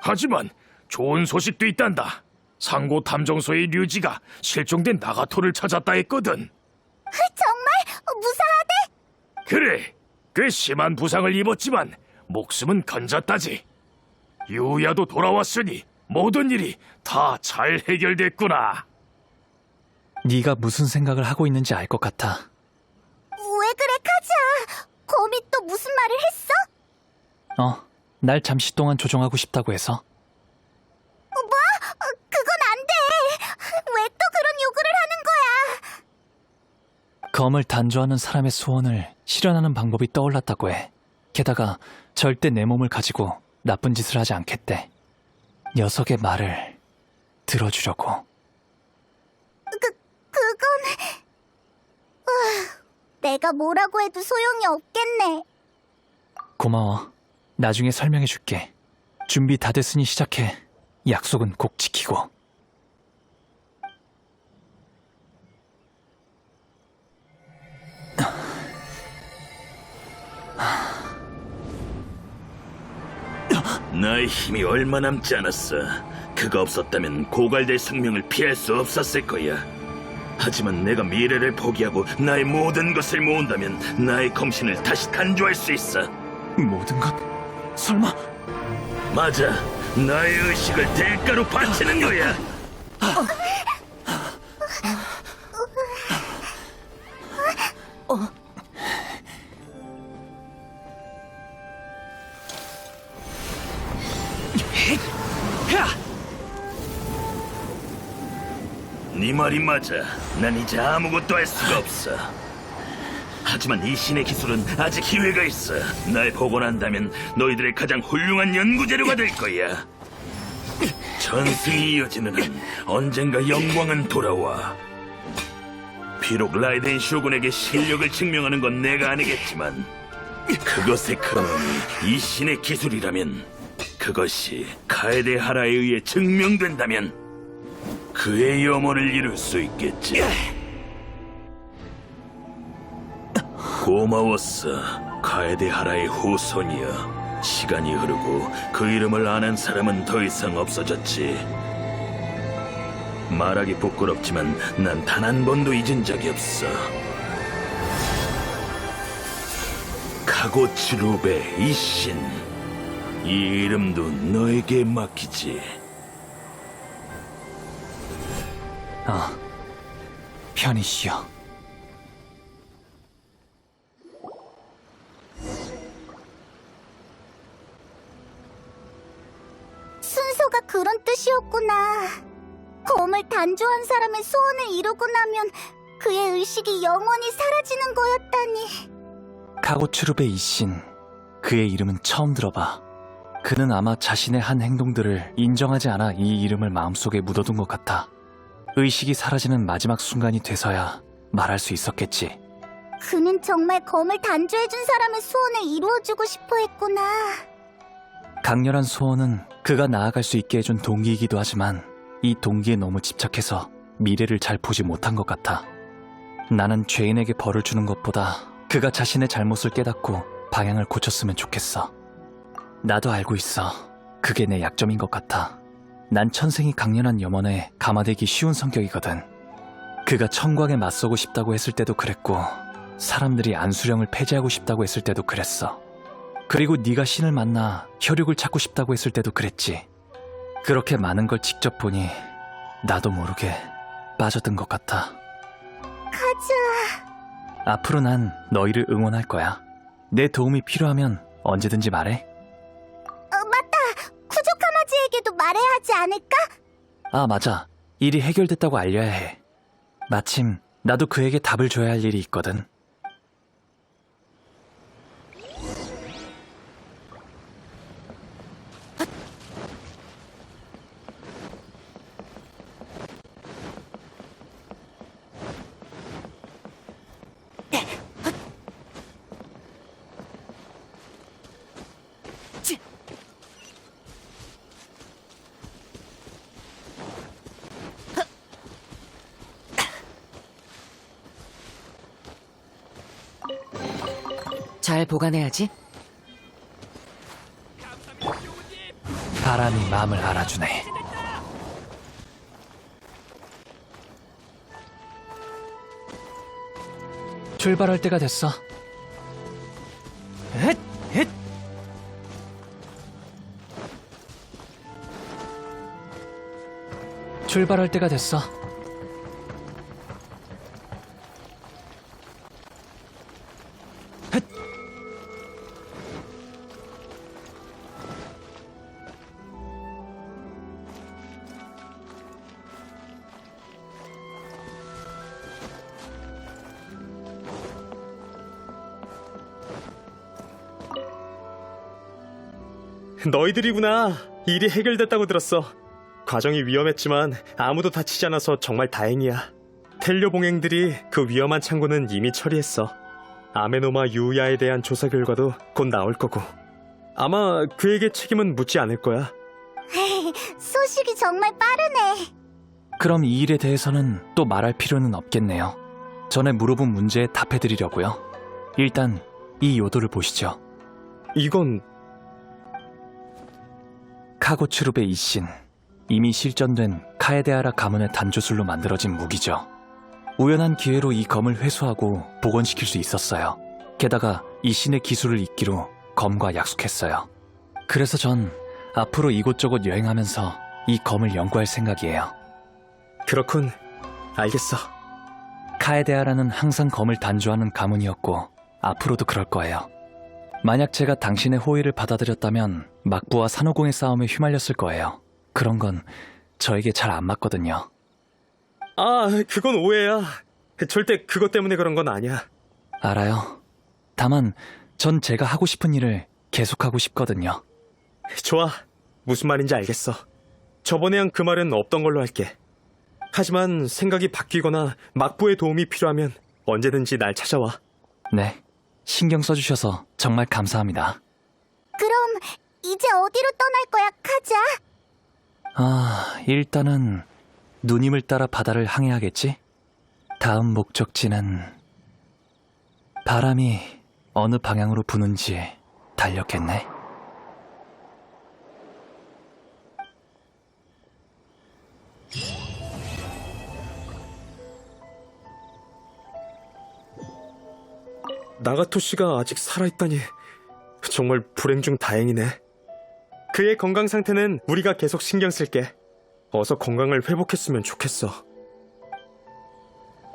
하지만 좋은 소식도 있단다. 상고 탐정소의 류지가 실종된 나가토를 찾았다 했거든.
정말? 무사하대?
그래, 꽤 심한 부상을 입었지만 목숨은 건졌다지. 유야도 돌아왔으니 모든 일이 다 잘 해결됐구나.
네가 무슨 생각을 하고 있는지 알 것 같아.
왜 그래, 카즈아? 검이 또 무슨 말을 했어?
날 잠시 동안 조종하고 싶다고 해서.
뭐? 그건 안 돼. 왜 또 그런 요구를 하는 거야?
검을 단조하는 사람의 소원을 실현하는 방법이 떠올랐다고 해. 게다가 절대 내 몸을 가지고 나쁜 짓을 하지 않겠대. 녀석의 말을 들어주려고.
그건... 내가 뭐라고 해도 소용이 없겠네.
고마워. 나중에 설명해줄게. 준비 다 됐으니 시작해. 약속은 꼭 지키고.
나의 힘이 얼마 남지 않았어. 그가 없었다면 고갈될 숙명을 피할 수 없었을 거야. 하지만 내가 미래를 포기하고 나의 모든 것을 모은다면 나의 검신을 다시 단조할 수 있어.
모든 것? 설마?
맞아. 나의 의식을 대가로 바치는 거야. 네 말이 맞아. 난 이제 아무것도 할 수가 없어. 하지만 이 신의 기술은 아직 기회가 있어. 날 복원한다면 너희들의 가장 훌륭한 연구재료가 될 거야. 전승이 이어지는 한 언젠가 영광은 돌아와. 비록 라이덴 쇼군에게 실력을 증명하는 건 내가 아니겠지만 그것의 근원이 이 신의 기술이라면, 그것이 카에데하라에 의해 증명된다면 그의 염원을 이룰 수 있겠지. 고마웠어, 카에데하라의 후손이여. 시간이 흐르고 그 이름을 아는 사람은 더 이상 없어졌지. 말하기 부끄럽지만 난 단 한 번도 잊은 적이 없어. 카고츠루베 이신, 이 이름도 너에게 맡기지.
편히 쉬어.
순서가 그런 뜻이었구나. 검을 단조한 사람의 소원을 이루고 나면 그의 의식이 영원히 사라지는 거였다니.
카고츠루베 이신, 그의 이름은 처음 들어봐. 그는 아마 자신의 한 행동들을 인정하지 않아 이 이름을 마음속에 묻어둔 것 같아. 의식이 사라지는 마지막 순간이 돼서야 말할 수 있었겠지.
그는 정말 검을 단조해준 사람의 소원을 이루어주고 싶어 했구나.
강렬한 소원은 그가 나아갈 수 있게 해준 동기이기도 하지만 이 동기에 너무 집착해서 미래를 잘 보지 못한 것 같아. 나는 죄인에게 벌을 주는 것보다 그가 자신의 잘못을 깨닫고 방향을 고쳤으면 좋겠어. 나도 알고 있어. 그게 내 약점인 것 같아. 난 천생이 강렬한 염원에 감화되기 쉬운 성격이거든. 그가 청광에 맞서고 싶다고 했을 때도 그랬고, 사람들이 안수령을 폐지하고 싶다고 했을 때도 그랬어. 그리고 네가 신을 만나 혈육을 찾고 싶다고 했을 때도 그랬지. 그렇게 많은 걸 직접 보니 나도 모르게 빠져든 것 같아.
카즈아,
앞으로 난 너희를 응원할 거야. 내 도움이 필요하면 언제든지 말해.
맞다. 쿠조카마지에게도 말해야 하지 않을까?
아, 맞아. 일이 해결됐다고 알려야 해. 마침 나도 그에게 답을 줘야 할 일이 있거든.
잘 보관해야지.
바람이 마음을 알아주네. 출발할 때가 됐어. 출발할 때가 됐어.
너희들이구나. 일이 해결됐다고 들었어. 과정이 위험했지만 아무도 다치지 않아서 정말 다행이야. 텔료 봉행들이 그 위험한 창고는 이미 처리했어. 아메노마 유야에 대한 조사 결과도 곧 나올 거고, 아마 그에게 책임은 묻지 않을 거야.
소식이 정말 빠르네.
그럼 이 일에 대해서는 또 말할 필요는 없겠네요. 전에 물어본 문제에 답해드리려고요. 일단 이 요도를 보시죠.
이건
카고츠룹의 이신, 이미 실전된 카에데하라 가문의 단조술로 만들어진 무기죠. 우연한 기회로 이 검을 회수하고 복원시킬 수 있었어요. 게다가 이 신의 기술을 잇기로 검과 약속했어요. 그래서 전 앞으로 이곳저곳 여행하면서 이 검을 연구할 생각이에요.
그렇군. 알겠어.
카에데하라는 항상 검을 단조하는 가문이었고 앞으로도 그럴 거예요. 만약 제가 당신의 호의를 받아들였다면 막부와 산호공의 싸움에 휘말렸을 거예요. 그런 건 저에게 잘 안 맞거든요.
아, 그건 오해야. 절대 그것 때문에 그런 건 아니야.
알아요. 다만 전 제가 하고 싶은 일을 계속하고 싶거든요.
좋아. 무슨 말인지 알겠어. 저번에한 그 말은 없던 걸로 할게. 하지만 생각이 바뀌거나 막부의 도움이 필요하면 언제든지 날 찾아와.
네, 신경 써주셔서 정말 감사합니다.
그럼 이제 어디로 떠날 거야, 카즈아?
일단은 누님을 따라 바다를 항해하겠지? 다음 목적지는 바람이 어느 방향으로 부는지 달렸겠네.
나가토 씨가 아직 살아있다니 정말 불행 중 다행이네. 그의 건강 상태는 우리가 계속 신경 쓸게. 어서 건강을 회복했으면 좋겠어.